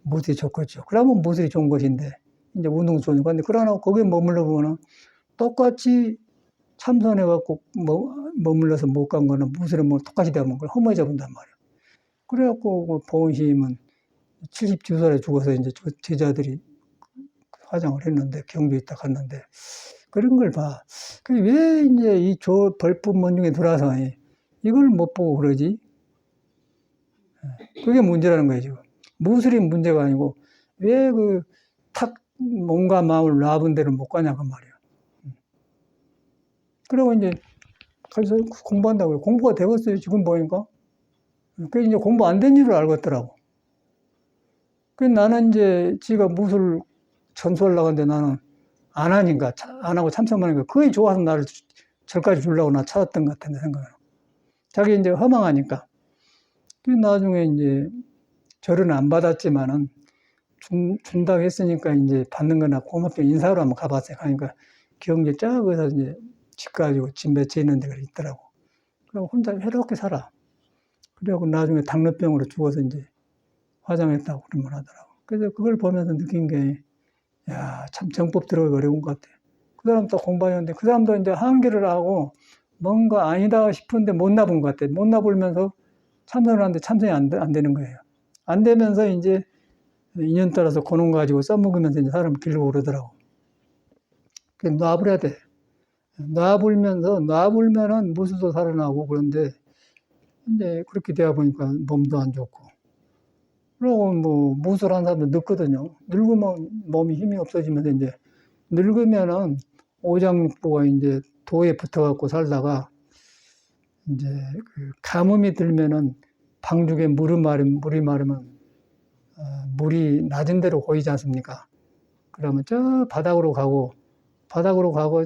무술이 좋겠죠. 그러면 무술이 좋은 것인데 이제 운동 좋은 건데 그러나 거기에 머물러 보면은 똑같이 참선해갖고 머물러서 못 간 거는 무술은 뭐 똑같이 되면 그걸 허무해져 본단 말이에요. 그래갖고 그 보은심은 72살에 죽어서 이제 제자들이 화장을 했는데 경주 있다 갔는데 그런 걸 봐. 왜 이제 이 벌법 문중에 들어와서 이걸 못 보고 그러지? 그게 문제라는 거예요, 지금. 무술이 문제가 아니고 왜 몸과 마음을 놔본 대로 못 가냐 그 말이야. 그리고 이제 가서 공부한다고요. 공부가 되겠어요, 지금 보니까. 그 이제 공부 안 된 줄을 알겠더라고. 그 나는 이제 지가 무술 전수하려고 하는데 나는 안 하니까, 안 하고 참석만 하니까 그게 좋아서 나를 절까지 주려고 나 찾았던 것 같은데, 생각은. 자기 이제 허망하니까. 그 나중에 이제 절은 안 받았지만은 준다고 했으니까 이제 받는 거나 고맙게 인사로 한번 가봤어요. 그러니까 경제 저기서 이제 집 가지고 집 맺혀 있는 데가 있더라고. 그리고 혼자 외롭게 살아. 그래갖고 나중에 당뇨병으로 죽어서 이제 화장했다고 그런 말 하더라고. 그래서 그걸 보면서 느낀 게, 야, 참 정법 들어가기 어려운 것 같아. 그 사람도 공부하는데 그 사람도 이제 한계를 하고 뭔가 아니다 싶은데 못 나본 것 같아. 못 나불면서 참선을 하는데 참선이 안 되는 거예요. 안 되면서 이제 인연 따라서 고놈 가지고 써먹으면서 이제 사람 길고 그러더라고. 그래서 놔버려야 돼. 놔불면은 무술도 살아나고 그런데 이제 그렇게 되다 보니까 몸도 안 좋고. 그리고 뭐 무술하는 사람도 늙거든요. 늙으면 몸이 힘이 없어지면서 이제 늙으면은 오장육부가 이제 도에 붙어갖고 살다가 이제 그 가뭄이 들면은 방죽에 물이 마르면 물이 낮은 데로 고이지 않습니까? 그러면 저 바닥으로 가고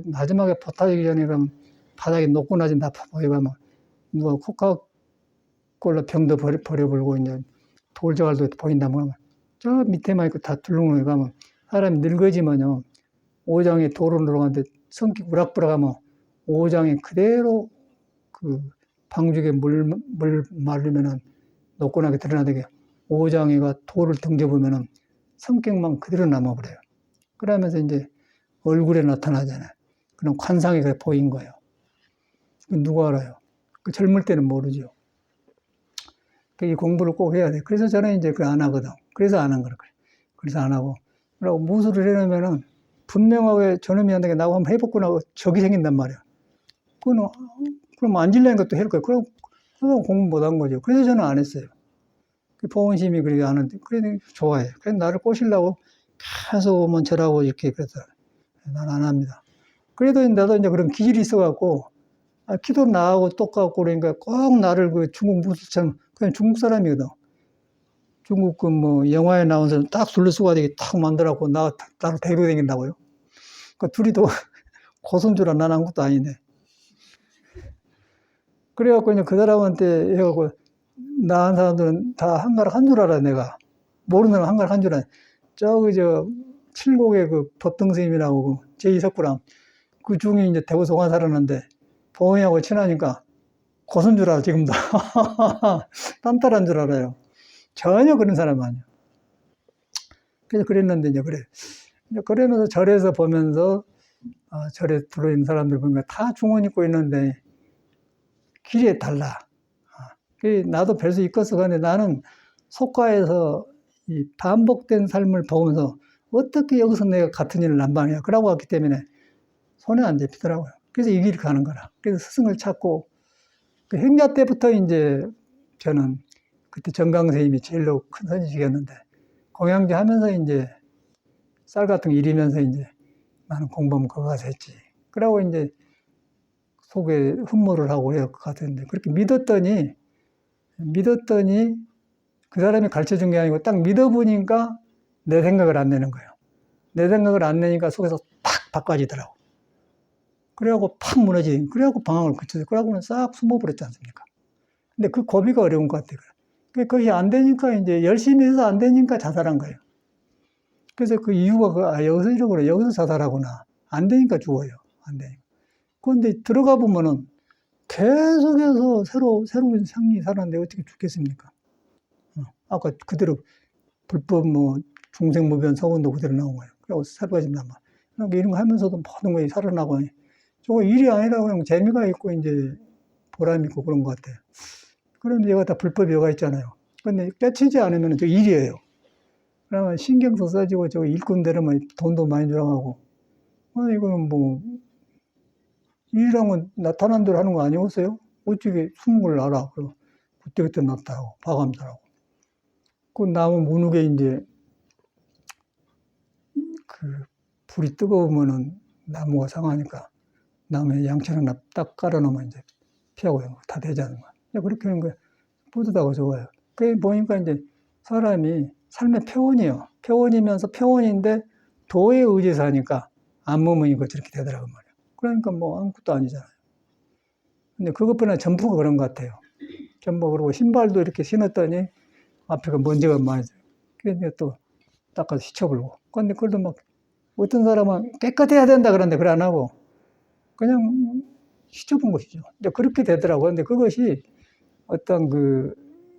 마지막에 포타지기 전에 그럼 바닥이 높고 낮은 다 보이가면 누가 코카콜라 병도 버려버리고 이제 돌저갈도 보인다면 저 밑에만 있고 다 둘러놓고 가면 사람이 늙어지면요 오장에 도로 들어가는데 성격 우락부락하면 오장에 그대로 그 방죽에 물 마르면은 노곤하게 드러나게 오장이가 돌을 등져보면은 성격만 그대로 남아버려요. 그러면서 이제 얼굴에 나타나잖아요. 그런 관상이 그래 보인 거예요. 누가 알아요? 그 젊을 때는 모르죠. 이 공부를 꼭 해야 돼. 그래서 저는 이제 그 안 하거든. 그래서 안 한 거예요. 그래서 안 하고. 그리고 무술을 해놓으면은 분명하게 저놈이 한다게 나하고 한번 해보고 나고 적이 생긴단 말이야. 그럼 앉으려는 것도 해볼 거예요. 그럼 공부 못 한 거죠. 그래서 저는 안 했어요. 그 보온심이 그렇게 하는데, 그래, 좋아해. 그래서 나를 꼬시려고 계속 오면 저라고 이렇게 그래서 난 안 합니다. 그래도 나도 이제 그런 기질이 있어갖고, 키도 나하고 똑같고 그러니까 꼭 나를 그 중국 무술처럼 그냥 중국 사람이거든. 중국 그 뭐 영화에 나온 사람 딱 둘러쓰고 되게 딱 만들어갖고 나를 데리고 다닌다고요. 그 둘이 또 고손주라 난 아무것도 아닌데. 그래갖고 이제 그 사람한테 해갖고 나 한 사람들은 다 한가락 한 줄 알아 내가. 모르는 사람 한가락 한 줄 알아. 저기 칠곡의 그 법등스님이라고 제2석구랑 그 중에 이제 대구송화 살았는데 보험이하고 친하니까 고선 줄 알아 지금도. 딴따라한 줄 알아요. 전혀 그런 사람 아니야. 그래서 그랬는데 이제 그래. 그러면서 절에서 보면서 절에 들어있는 사람들 보니까 다 중원 입고 있는데 길이 달라. 나도 별 수 있겠어. 근데 나는 속가에서 이 반복된 삶을 보면서 어떻게 여기서 내가 같은 일을 남방이야. 그러고 왔기 때문에 손에 안 잡히더라고요. 그래서 이 길을 가는 거라. 그래서 스승을 찾고 그 행자 때부터 이제 저는 그때 정강선생님이 제일로 큰 선지식이었는데 공양제 하면서 이제 쌀 같은 거 일이면서 이제 나는 공부하면 그거 가서 했지. 그러고 이제 속에 흠모를 하고 그래요. 그 같은데 그렇게 믿었더니 그 사람이 가르쳐 준 게 아니고 딱 믿어보니까 내 생각을 안 내는 거예요. 내 생각을 안 내니까 속에서 팍 바꿔지더라고. 그래갖고 팍 무너지고, 그래갖고 방황을 그쳐서, 그러고는 싹 숨어버렸지 않습니까? 근데 그 고비가 어려운 것 같아요. 그것이 안 되니까 이제 열심히 해서 안 되니까 자살한 거예요. 그래서 그 이유가 여기서 이러고 그래. 여기서 자살하구나. 안 되니까 죽어요. 안 되니까. 그런데 들어가 보면은 계속해서 새로운 생이 살았는데 어떻게 죽겠습니까? 아까 그대로 불법 중생무변 서원도 그대로 나온 거예요. 그리고 새로워진단 말. 그러니까 이런 거 하면서도 모든 것이 살아나고 저거 일이 아니라 그냥 재미가 있고 이제 보람 있고 그런 것 같아요. 그런데 여기가 다 불법이 여가 있잖아요. 근데 빼치지 않으면 저 일이에요. 그러면 신경도 써지고 저 일꾼대로만 돈도 많이 들어가고 이거는 뭐 일이라면 나타난 대로 하는 거 아니었어요? 어떻게 숨은 걸 알아? 그리고 그때그때 나타나고 봐감더라고. 그 나무 문욱에 이제 그 불이 뜨거우면은 나무가 상하니까 나무에 양채를 딱 깔아놓으면 이제 피하고 다 되자는 거야. 그렇게 하는 거야. 뿌듯하고 좋아요. 그게 보니까 이제 사람이 삶의 표원이에요. 표원이면서 표원인데 도에 의지해서 하니까 안몸이니까 저렇게 되더라고 말이야. 그러니까 뭐 아무것도 아니잖아요. 근데 그것보다 전부가 그런 것 같아요. 전부 그러고 신발도 이렇게 신었더니 앞에가 먼지가 많이 져요. 그래서 또 닦아서 씻어버리고. 근데 그래도 막 어떤 사람은 깨끗해야 된다 그러는데 그래 안 하고 그냥 씻어본 것이죠. 이제 그렇게 되더라고요. 근데 그것이 어떤 그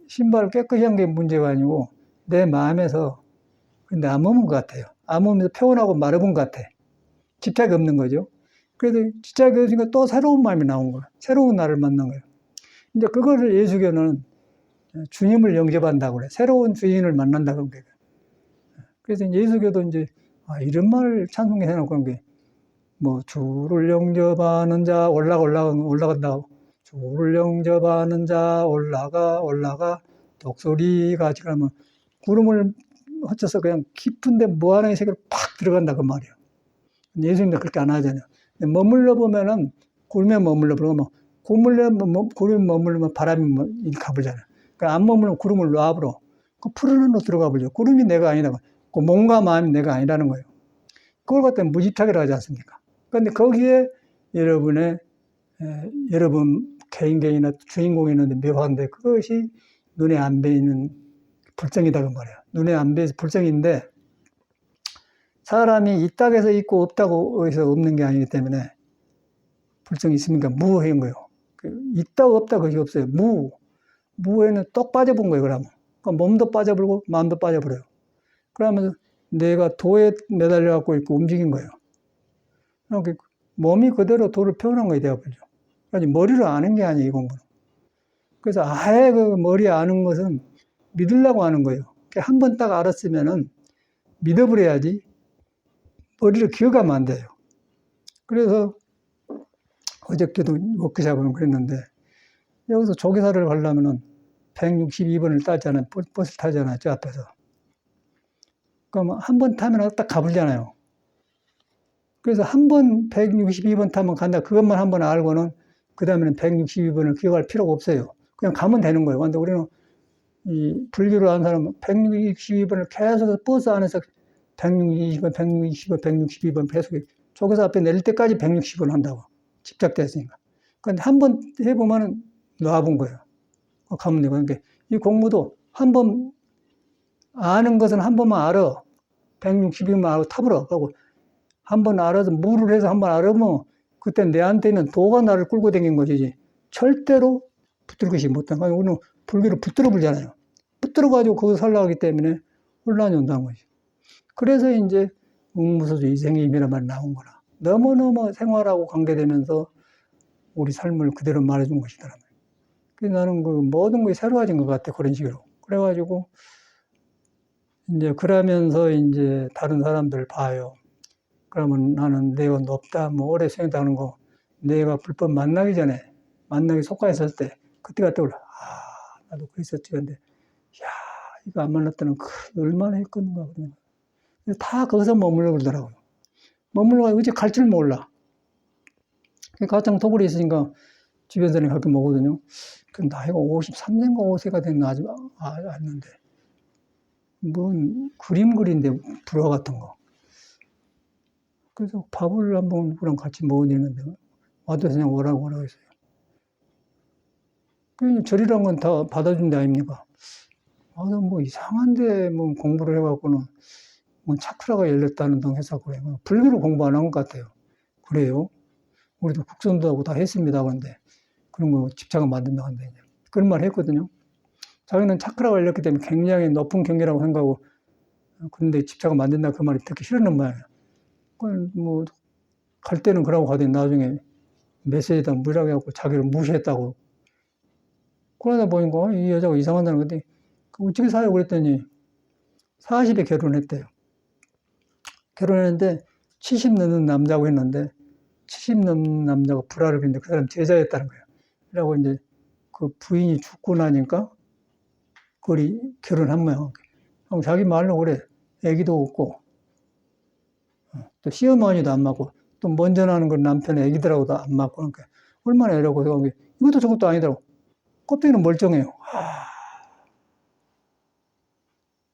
신발을 깨끗이 한 게 문제가 아니고 내 마음에서 근데 안 머문 것 같아요. 안 머면서 표현하고 말해본 것 같아. 집착이 없는 거죠. 그래도 집착이 없으니까 또 새로운 마음이 나온 거야. 새로운 나를 만난 거예요. 이제 그거를 예수교는 주님을 영접한다고 그래. 새로운 주인을 만난다고 그래. 그래서 예수교도 이제 이런 말을 찬송에 해놓고 한 게 뭐 주를 영접하는 자 올라간다고 주를 영접하는 자 올라가 독소리가 지금 하면 구름을 헛쳐서 그냥 깊은데 무한의 세계로 팍 들어간다 그 말이에요. 예수님도 그렇게 안 하잖아요. 머물러 보면은 구름에 머물러 보면 구름에 머물면 바람이 이렇게 가버리잖아요. 그러니까 안 머물면 구름을 놔버려. 그 푸른 하늘로 들어가 버려. 구름이 내가 아니다. 그 몸과 마음이 내가 아니라는 거예요. 그걸 갖다 무집착이라고 하지 않습니까? 그런데 거기에 여러분 개인이나 주인공이 있는데 묘한데 그것이 눈에 안 보이는 불정이다 그 말이에요. 눈에 안 보여서 불정인데 사람이 이 땅에서 있고 없다고 해서 없는 게 아니기 때문에 불정이 있습니까? 무한 거예요. 있다고 없다 그것이 없어요. 무에는 똑 빠져본 거예요. 그러면 그러니까 몸도 빠져버리고 마음도 빠져버려요. 그러면서 내가 도에 매달려 갖고 있고 움직인 거예요. 몸이 그대로 도를 표현한 거에 되어버리죠. 그러니까 머리로 아는 게 아니에요, 이 공부는. 그래서 아예 그 머리에 아는 것은 믿으려고 하는 거예요. 한 번 딱 알았으면은 믿어버려야지 머리로 기억하면 안 돼요. 그래서 어저께도 워크숍을 그랬는데 여기서 조계사를 가려면은 162번을 따잖아요. 버스를 타잖아요. 저 앞에서. 그럼 한 번 타면 딱 가버리잖아요. 그래서 한 번 162번 타면 간다. 그것만 한 번 알고는 그 다음에는 162번을 기억할 필요가 없어요. 그냥 가면 되는 거예요. 근데 우리는 이 불교를 아는 사람은 162번을 계속 버스 안에서 162번, 162번, 162번 계속 조교사 앞에 내릴 때까지 160번 한다고. 집착됐으니까. 근데 한 번 해보면 놔본 거예요. 가면 되고. 그러니까 이 공부도 한 번 아는 것은 한 번만 알아. 162번 알고 타버려. 그러고 한 번 알아서 무를 해서 한 번 알아보면 그때 내한테는 도가 나를 끌고 다닌 것이지 절대로 붙들 것이 못한 거예요. 우리는 불교를 붙들어 불잖아요. 붙들어 가지고 거기서 살라고 하기 때문에 혼란이 온다는 거죠. 그래서 이제 응무소주 이생임이라는 말이 나온 거라. 너무너무 생활하고 관계되면서 우리 삶을 그대로 말해준 것이더라고요. 그래서 나는 그 모든 것이 새로워진 것 같아, 그런 식으로. 그래가지고 이제 그러면서 이제 다른 사람들 봐요. 그러면 나는 내가 높다, 뭐 오래 생각하는 거, 내가 불법 만나기 전에, 만나기 속가했을 때, 그때가 떠올라. 나도 그랬었지. 근데, 야, 이거 안 만났다는 얼마나 했겠는가. 다 거기서 머물러 그러더라고요. 머물러 가지고 이제 갈 줄 몰라. 가장 도굴이 있으니까 주변 사람이 가끔 오거든요. 그 나이가 53세인가 5세가 됐나 아직 않는데. 뭔 그림 그린데 불화 같은 거. 그래서 밥을 한번 그랑 같이 먹었는데 와도 그냥 오라고 했어요. 그 절이란 건 다 받아준 데 아닙니까? 나도 뭐 이상한데 뭐 공부를 해갖고는 뭐 차크라가 열렸다는 등 해서 그래. 불교를 공부 안 한 것 같아요. 그래요? 우리도 국선도 하고 다 했습니다. 근데 그런 거 집착을 만든다고 한다. 그런 말 했거든요. 자기는 차크라가 열렸기 때문에 굉장히 높은 경계라고 생각하고 근데 집착을 만든다 그 말이 듣기 싫었는 말이에요. 뭐 갈 때는 그러고 가더니 나중에 메시지에다 무리하게 해갖고 자기를 무시했다고. 그러다 보니까 이 여자가 이상하다는 건데 어떻게 사요 그랬더니 40에 결혼했대요. 결혼했는데 70 넘는 남자고 했는데 70 넘는 남자가 불화를 했는데 그 사람 제자였다는 거예요. 그래고 이제 그 부인이 죽고 나니까 그리 결혼한 거예요. 자기 말로 그래. 애기도 없고 또 시어머니도 안 맞고 또 먼저 나는 건 남편의 애기들하고도 안 맞고 그러니까 얼마나 애라고 생각해. 이것도 저것도 아니더라고. 껍데기는 멀쩡해요.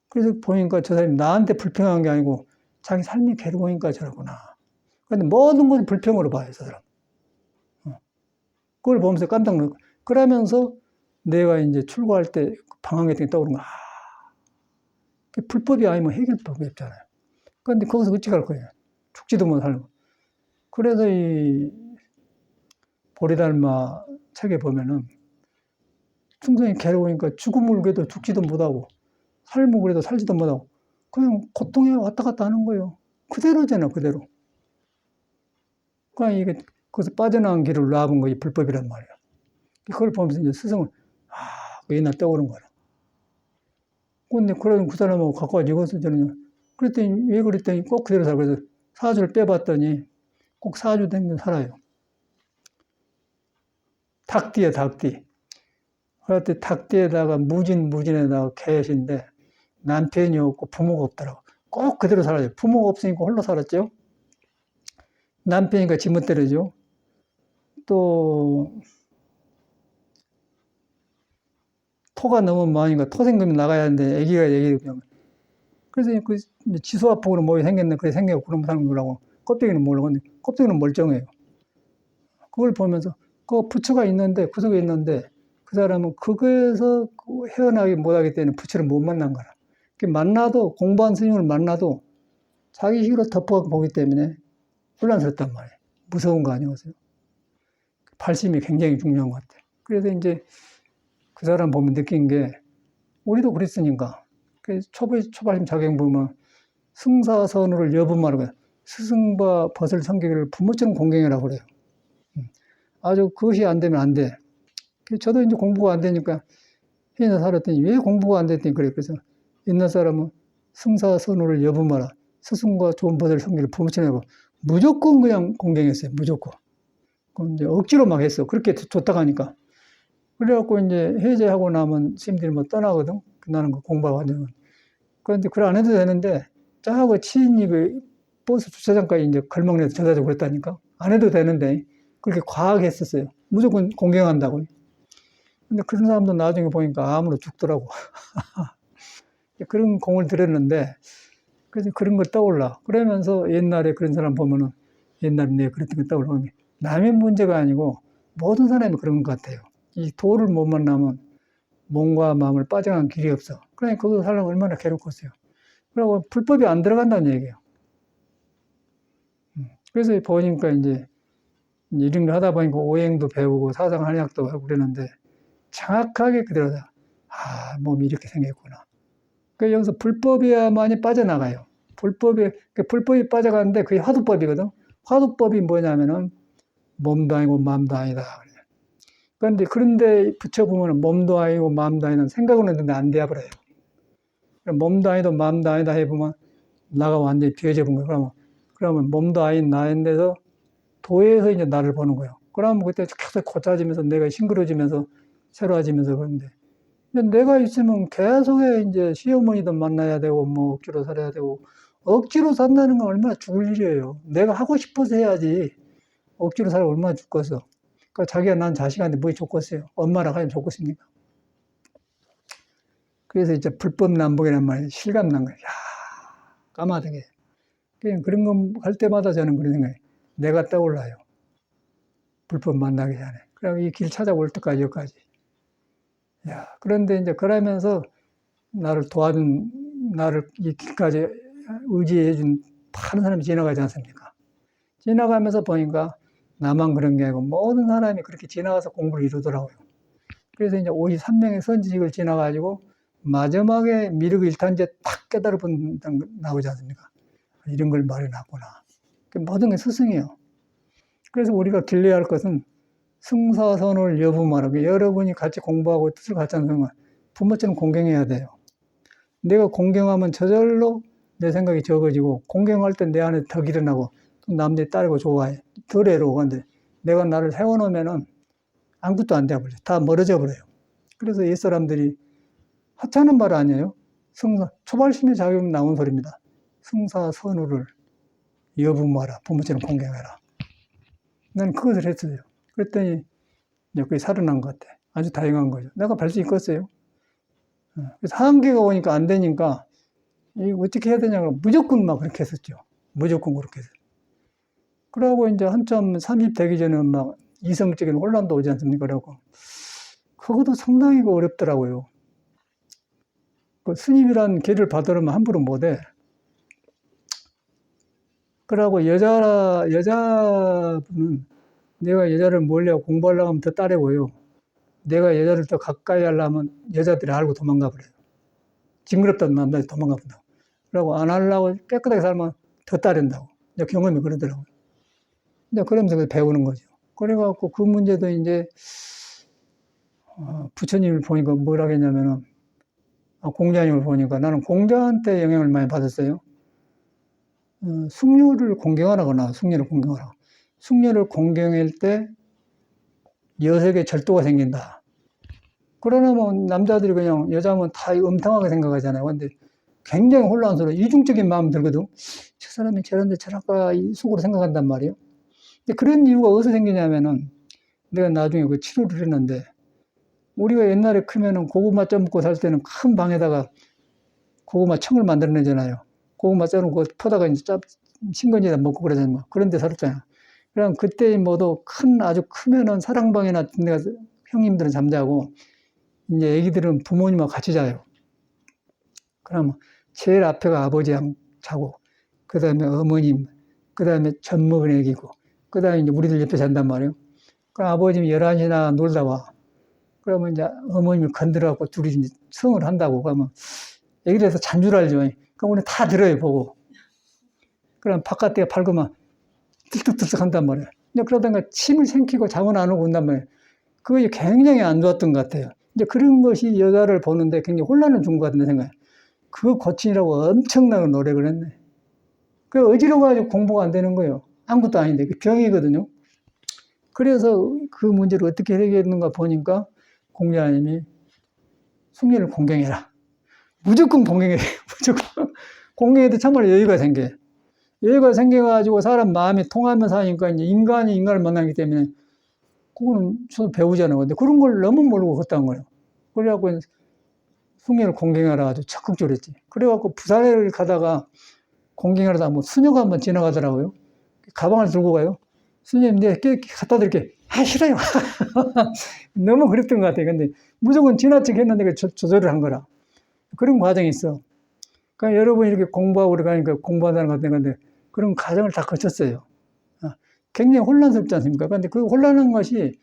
그래서 보니까 저 사람이 나한테 불평한 게 아니고 자기 삶이 괴로우니까 저러구나. 그런데 모든 걸 불평으로 봐요, 저 사람. 그걸 보면서 깜짝 놀고. 그러면서 내가 이제 출고할 때 방황했던 게 떠오르는 거야. 불법이 아니면 해결법이 없잖아요. 그런데 거기서 어찌 갈 거예요? 죽지도 못 살고. 그래서 이 보리달마 책에 보면은 충성이 괴로우니까 죽음을 그래도 죽지도 못하고 살면 그래도 살지도 못하고 그냥 고통에 왔다 갔다 하는 거예요. 그대로잖아, 그대로. 그러니까 이게 거기서 빠져나온 길을 놔본 거지 불법이란 말이야. 그걸 보면서 이제 스승은 그 옛날 떠오른 거라. 근데 그런 그 사람하고 갖고 와서 이것을 저는 그랬더니 왜 그랬더니 꼭 그대로 살고 그래서 사주를 빼봤더니 꼭 사주 되면 살아요. 닭띠야, 닭띠. 그랬더니 닭띠에다가 무진에다가 개신데 남편이 없고 부모가 없더라고. 꼭 그대로 살아요. 부모가 없으니까 홀로 살았죠. 남편이니까 지멋대로죠. 또 토가 너무 많으니까 토생금이 나가야 하는데 애기가 그냥 그래서 그 지소화폭으로 뭐 생겼네 그래 생기고 그런 사는 거라고. 껍데기는 몰라. 근데 껍데기는 멀쩡해요. 그걸 보면서 그 부처가 있는데 구석에 있는데 그 사람은 그거에서 헤어나기 못하기 때문에 부처를 못 만난 거라. 만나도 공부한 스님을 만나도 자기 식으로 덮어갖고 보기 때문에 혼란스럽단 말이에요. 무서운 거 아니었어요? 발심이 굉장히 중요한 것 같아요. 그래서 이제 그 사람 보면 느낀 게 우리도 그랬으니까 초발심 자경 보면 승사선우를 여분마라고 해요. 스승과 벗을 성격을 부모처럼 공경이라고 그래요. 아주 그것이 안 되면 안 돼. 저도 이제 공부가 안 되니까 회사 살았더니 왜 공부가 안 됐더니 그래. 그래서 옛날 사람은 승사선우를 여분마라. 스승과 좋은 벗을 성격을 부모처럼 하고 무조건 그냥 공경했어요. 무조건. 그럼 이제 억지로 막 했어. 그렇게 좋다고 하니까. 그래갖고 이제 해제하고 나면 스님들이 뭐 떠나거든. 나는 그 공부하고 하면. 그런데 그걸 안 해도 되는데, 짜고 치인이 그 버스 주차장까지 이제 걸망내서 쳐다 주고 그랬다니까. 안 해도 되는데, 그렇게 과하게 했었어요. 무조건 공경한다고. 근데 그런 사람도 나중에 보니까 암으로 죽더라고. 그런 공을 들였는데, 그래서 그런 거 떠올라. 그러면서 옛날에 그런 사람 보면은, 옛날에 내가 그랬던 거 떠올라. 남의 문제가 아니고, 모든 사람이 그런 것 같아요. 이 도를 못 만나면 몸과 마음을 빠져간 길이 없어. 그러니까 그거 살려면 얼마나 괴롭겠어요. 그리고 불법이 안 들어간다는 얘기예요. 그래서 보니까 이제 이런 걸 하다 보니까 오행도 배우고 사상 한약도 하고 그러는데 정확하게 그대로다. 몸이 이렇게 생겼구나. 그러니까 여기서 불법이야만이 빠져나가요. 불법이 빠져가는데 그게 화두법이거든. 화두법이 뭐냐면은 몸도 아니고 마음도 아니다. 그런데 붙여보면 몸도 아니고 마음도 아니다 생각은 했는데 안 돼버려요. 몸도 아니고 마음도 아니다 해보면 나가 완전히 비어져 본 거예요. 그러면 몸도 아닌 나인데서 도에서 이제 나를 보는 거예요. 그러면 그때 계속 고쳐지면서 내가 싱그러지면서 새로워지면서 그런데 내가 있으면 계속 이제 시어머니도 만나야 되고 뭐 억지로 살아야 되고 억지로 산다는 건 얼마나 죽을 일이에요. 내가 하고 싶어서 해야지 억지로 살아 얼마나 죽겠어. 그러니까 자기가 난 자식한테 뭐 좋겠어요. 엄마랑 하면 좋겠습니까? 그래서 이제 불법 남복이란 말이 실감 난 거예요. 까마득해. 그런 거 할 때마다 저는 그런 생각이 내가 떠올라요. 불법 만나기 전에. 그럼 이 길 찾아올 때까지 여기까지. 그런데 이제 그러면서 나를 도와준, 나를 이 길까지 의지해준 많은 사람이 지나가지 않습니까? 지나가면서 보니까 나만 그런 게 아니고 모든 사람이 그렇게 지나가서 공부를 이루더라고요. 그래서 이제 53명의 선지식을 지나가지고 마지막에 미륵 일탄제 탁 깨달은 나오지 않습니까? 이런 걸 말해놨구나. 모든 게 스승이에요. 그래서 우리가 길러야 할 것은 승사선을 여부말하고 여러분이 같이 공부하고 뜻을 같이 하는 순간 부모처럼 공경해야 돼요. 내가 공경하면 저절로 내 생각이 적어지고 공경할 때 내 안에 덕이 일어나고 남들이 따르고 좋아해. 덜 애로운데 내가 나를 세워놓으면은 아무것도 안 돼버려요. 다 멀어져 버려요. 그래서 옛사람들이 하찮은 말 아니에요. 초발심의 작용이 나온 소리입니다. 승사선우를 여부마라 부모처럼 공경해라. 난 그것을 했어요. 그랬더니 그게 살아난 것 같아. 아주 다양한 거죠. 내가 발 수 있겠어요. 그래서 한계가 오니까 안 되니까 어떻게 해야 되냐고 무조건 막 그렇게 했었죠. 무조건 그렇게 했어요. 그러고 이제 한참 30 되기 전에 막 이성적인 혼란도 오지 않습니까? 그러고 그것도 상당히 어렵더라고요. 그 스님이란 길을 받으려면 함부로 못해. 그러고 여자분은 내가 여자를 몰려고 공부하려고 하면 더 따라오요. 내가 여자를 더 가까이 하려면 여자들이 알고 도망가 버려요. 징그럽다는 남자들이 도망가 본다고. 그러고 안 하려고 깨끗하게 살면 더 따른다고. 이제 경험이 그러더라고요. 이제 그러면서 배우는 거죠. 그래갖고 그 문제도 이제 부처님을 보니까 뭐라 했냐면은 공자님을 보니까 나는 공자한테 영향을 많이 받았어요. 숙녀를 공경하라거나 숙녀를 공경하라. 숙녀를 공경할 때 여색의 절도가 생긴다. 그러나 뭐 남자들이 그냥 여자면 다 음탕하게 생각하잖아요. 근데 굉장히 혼란스러워. 이중적인 마음 들거든. 저 사람이 저런데 저럴까 속으로 생각한단 말이에요. 근데 그런 이유가 어디서 생기냐면은 내가 나중에 그 치료를 했는데 우리가 옛날에 크면은 고구마 쪄먹고 살 때는 큰 방에다가 고구마 청을 만들어내잖아요. 고구마 쪄놓고 퍼다가 이제 신건지에다 먹고 그러잖아요. 그런 데 살았잖아요. 그럼 그때 모두 아주 크면은 사랑방이나 내가 형님들은 잠자고 이제 애기들은 부모님하고 같이 자요. 그러면 제일 앞에가 아버지랑 자고, 그 다음에 어머님, 그 다음에 젖 먹은 애기고, 그 다음에 이제 우리들 옆에 잔단 말이에요. 그럼 아버님이 11시나 놀다 와. 그러면 이제 어머님을 건드려갖고 둘이 이제 성을 한다고. 그러면 애기들에서 잔 줄 알죠. 그럼 우리 다 들어요, 보고. 그럼 바깥에 밝으면 들썩들썩 한단 말이에요. 그러다가 침을 생기고 잠은 안 오고 온단 말이에요. 그게 굉장히 안 좋았던 것 같아요. 이제 그런 것이 여자를 보는데 굉장히 혼란을 준 것 같은 생각이에요. 그거 고치려고 엄청나게 노력을 했네. 그 어지러워가지고 공부가 안 되는 거예요. 아무것도 아닌데. 병이거든요. 그래서 그 문제를 어떻게 해결했는가 보니까 공자님이 숙녀를 공경해라. 무조건 공경해. 무조건. 공경해도 참말로 여유가 생겨. 여유가 생겨가지고 사람 마음이 통하면서 하니까 이제 인간이 인간을 만나기 때문에 그거는 저도 배우잖아요. 근데 그런 걸 너무 모르고 했다는 거예요. 그래갖고 숙녀를 공경하라 아주 적극적으로 했지. 그래갖고 부산을 가다가 공경하려다 뭐 수녀가 한번 지나가더라고요. 가방을 들고 가요. 수녀님, 내가 갖다 드릴게. 싫어요. 너무 그랬던 것 같아요. 근데 무조건 지나치게 했는데 조절을 한 거라. 그런 과정이 있어. 그러니까 여러분 이렇게 공부하고 그러니까 공부한다는 것 같은데 그런 과정을 다 거쳤어요. 굉장히 혼란스럽지 않습니까? 근데 그 혼란한 것이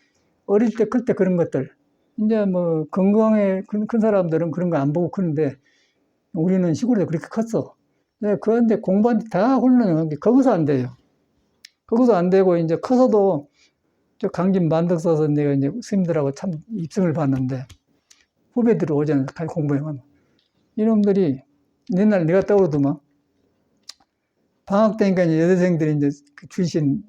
어릴 때, 클 때 그런 것들. 이제 뭐 건강에 큰 사람들은 그런 거 안 보고 크는데 우리는 시골에서 그렇게 컸어. 그런데 공부한 데 다 혼란한 게 거기서 안 돼요. 거기서 안 되고 이제 커서도 저 강진 만덕 써서 내가 이제 스님들하고 참 입성을 봤는데 후배들이 오잖아요. 공부해만. 이놈들이 옛날 내가 떠오르더만 방학 때니까 이제 여대생들이 이제 그 출신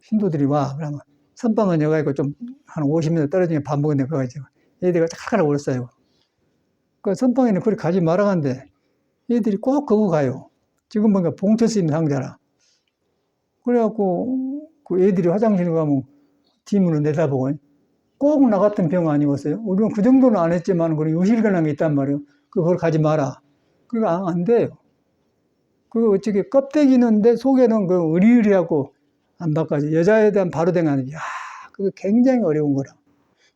신도들이 와. 그러면 선방은 여가 있고 좀 한 50m 떨어지게 밥 먹은 데 가가지고 얘들이 칼칼하고 울었어요. 그 선방에는 그리 가지 말아간대. 얘들이 꼭 거기 가요. 지금 보니까 봉처 스님 상자라. 그래갖고 그 애들이 화장실 가면 뒷문을 내다보고 꼭 나갔던 병 아니었어요. 우리는 그 정도는 안 했지만 그런 유실근한 게 있단 말이에요. 그걸 가지 마라. 그거 안 돼요. 그거 어떻게 껍데기는데 속에는 그 으리으리하고 안 바꿔져. 여자에 대한 바로된 아니지. 그거 굉장히 어려운 거라.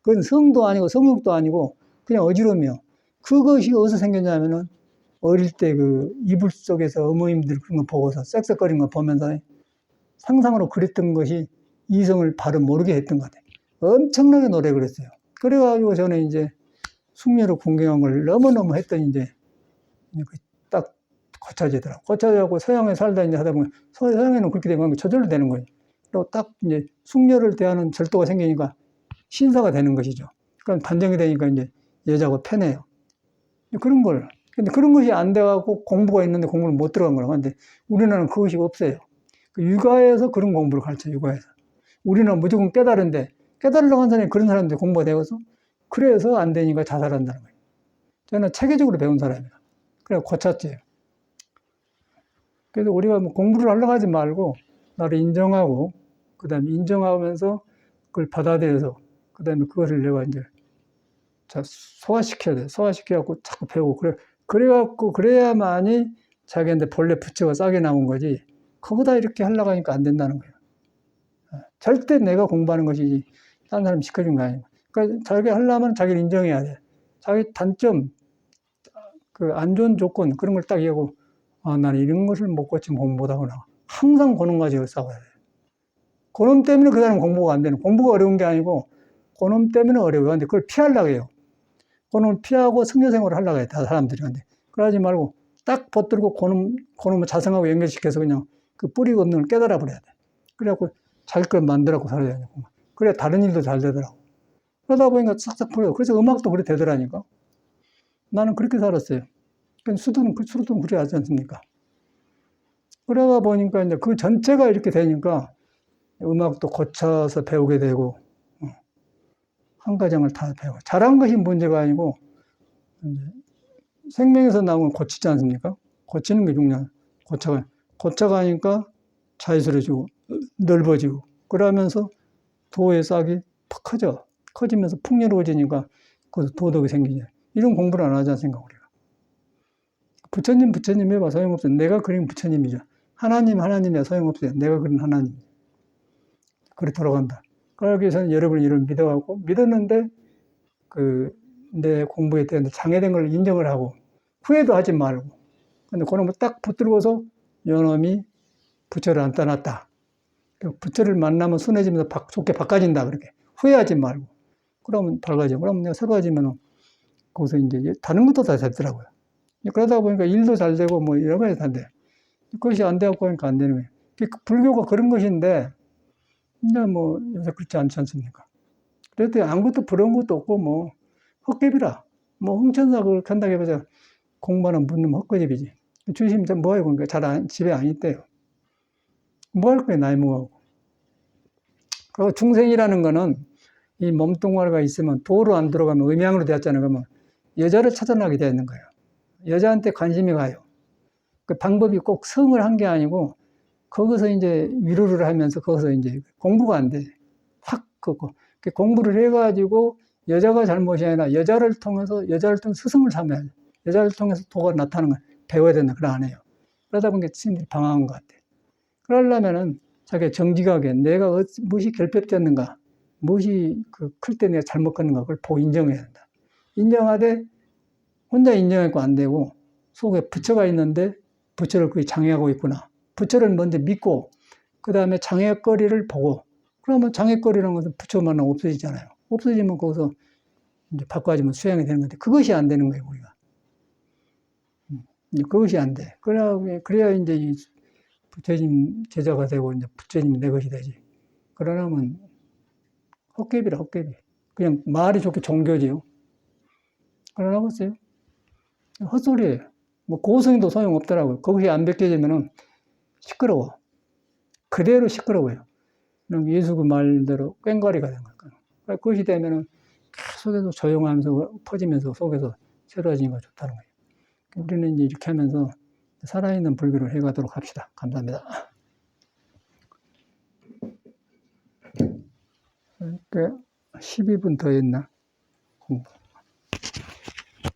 그건 성도 아니고 성욕도 아니고 그냥 어지러움이요. 그것이 어디서 생겼냐면은 어릴 때 그 이불 속에서 어머님들 그런 거 보고서 쌕쌕거리는 거 보면서 상상으로 그랬던 것이 이성을 바로 모르게 했던 것 같아요. 엄청나게 노력을 했어요. 그래가지고 저는 이제 숙녀로 공경한 걸 너무너무 했더니 이제 딱 고쳐지더라고. 고쳐져갖고 서양에 살다 이제 하다 보면 서양에는 그렇게 되면 저절로 되는 거예요. 그리고 딱 이제 숙녀를 대하는 절도가 생기니까 신사가 되는 것이죠. 그럼 단정이 되니까 이제 여자고 편해요. 그런 걸. 근데 그런 것이 안 돼갖고 공부가 있는데 공부를 못 들어간 거라. 근데 우리나라는 그것이 없어요. 그 육아에서 그런 공부를 가르쳐요, 육아에서. 우리는 무조건 깨달은데, 깨달으려고 한 사람이 그런 사람들 공부가 되어서, 그래서 안 되니까 자살한다는 거예요. 저는 체계적으로 배운 사람이에요. 그래서 고쳤지. 그래서 우리가 뭐 공부를 하려고 하지 말고, 나를 인정하고, 그 다음에 인정하면서 그걸 받아들여서, 그 다음에 그것을 내가 이제 소화시켜야 돼. 소화시켜갖고 자꾸 배우고, 그래갖고, 그래야만이 자기한테 본래 부처가 싹이 나온 거지, 그거다 이렇게 하려고 하니까 안 된다는 거예요. 절대 내가 공부하는 것이지, 딴 사람 시켜준 거 아니고. 그러니까 자기 하려면 자기를 인정해야 돼. 자기 단점, 그 안 좋은 조건, 그런 걸 딱 얘기하고, 나는 이런 것을 못 고치면 공부 못하구나. 항상 그놈 가지고 싸워야 돼. 그놈 때문에 그 사람은 공부가 안 되는, 공부가 어려운 게 아니고, 그놈 때문에 어려워요. 근데 그걸 피하려고 해요. 그놈을 피하고 성녀생활을 하려고 해, 다 사람들이. 근데 그러지 말고 딱 붙들고 그놈을 자성하고 연결시켜서 그냥 그 뿌리 건너를 깨달아 버려야 돼. 그래갖고 자기 걸 만들라고 살아야 되고. 그래 다른 일도 잘 되더라고. 그러다 보니까 싹싹 풀려. 그래서 음악도 그래 되더라니까. 나는 그렇게 살았어요. 수도는 그래 하지 않습니까? 그러다 보니까 이제 그 전체가 이렇게 되니까 음악도 고쳐서 배우게 되고, 한 가정을 다 배우고. 잘한 것이 문제가 아니고, 이제 생명에서 나오면 고치지 않습니까? 고치는 게 중요한. 고쳐가니까 자유스러워지고, 넓어지고, 그러면서 도의 싹이 팍 커져. 커지면서 풍요로워지니까, 거기서 도덕이 생기죠. 이런 공부를 안 하지 않습니까, 우리가? 부처님 해봐, 소용없어요. 내가 그린 부처님이죠. 하나님이야, 소용없어요. 내가 그린 하나님. 그래 돌아간다. 그러기 위해서는 여러분이 이를 믿어갖고, 믿었는데, 내 공부에 대한 장애된 걸 인정을 하고, 후회도 하지 말고. 근데 그놈을 딱 붙들고서, 요놈이 부처를 안 떠났다. 부처를 만나면 순해지면서 좋게 바꿔진다. 그렇게. 후회하지 말고. 그러면 밝아져. 그러면 내가 새로워지면, 거기서 이제 다른 것도 다 됐더라고요. 그러다 보니까 일도 잘 되고, 뭐, 여러 가지 다 돼. 그것이 안 되고 보니까 안 되는 거예요. 불교가 그런 것인데, 이제 뭐, 요새 그렇지 않지 않습니까? 그래도 아무것도 부러운 것도 없고, 뭐, 헛개비라. 뭐, 홍천사 그걸 한다고 해봐서 공부하는 묻는 헛개비지. 주심 뭐 하고, 그러니까 집에 안 있대요. 뭐 할 거예요, 나이 먹고. 그리고 중생이라는 거는 이 몸뚱아리가 있으면 도로 안 들어가면 음양으로 되었잖아요. 그러면 여자를 찾아나게 되는 거예요. 여자한테 관심이 가요. 그 방법이 꼭 성을 한 게 아니고, 거기서 이제 위로를 하면서 거기서 이제 공부가 안 돼. 확, 공부를 해가지고 여자가 잘못이 아니라 여자를 통해서 스승을 삼아야 돼. 여자를 통해서 도가 나타나는 걸 배워야 된다. 그래 안 해요. 그러다 보니까 스님들이 방황한 것 같아. 그러려면은 자기가 정직하게 내가 무엇이 결핍됐는가, 무엇이 클 때 내가 잘못 걷는가, 그걸 보고 인정해야 된다. 인정하되 혼자 인정하고 안 되고 속에 부처가 있는데 부처를 그게 장애하고 있구나. 부처를 먼저 믿고 그 다음에 장애거리를 보고 그러면 장애거리라는 것은 부처만 없어지잖아요. 없어지면 거기서 이제 바꿔지면 수양이 되는 건데 그것이 안 되는 거예요, 우리가. 그것이 안 돼. 그래야 이제 이 부처님 제자가 되고 이제 부처님이 내 것이 되지. 그러려면 헛개비라, 헛개비. 그냥 말이 좋게 종교지요. 그러나보세요. 헛소리예요. 뭐 고성도 소용없더라고요. 그것이 안 벗겨지면은 시끄러워. 그대로 시끄러워요. 예수 그 말대로 꽹과리가 된 거예요. 그것이 되면은 계속해서 조용하면서 퍼지면서 속에서 새로워지는 거 좋다는 거예요. 우리는 이제 이렇게 하면서 살아있는 불교를 해가도록 합시다. 감사합니다. 12분 더 했나? 공부.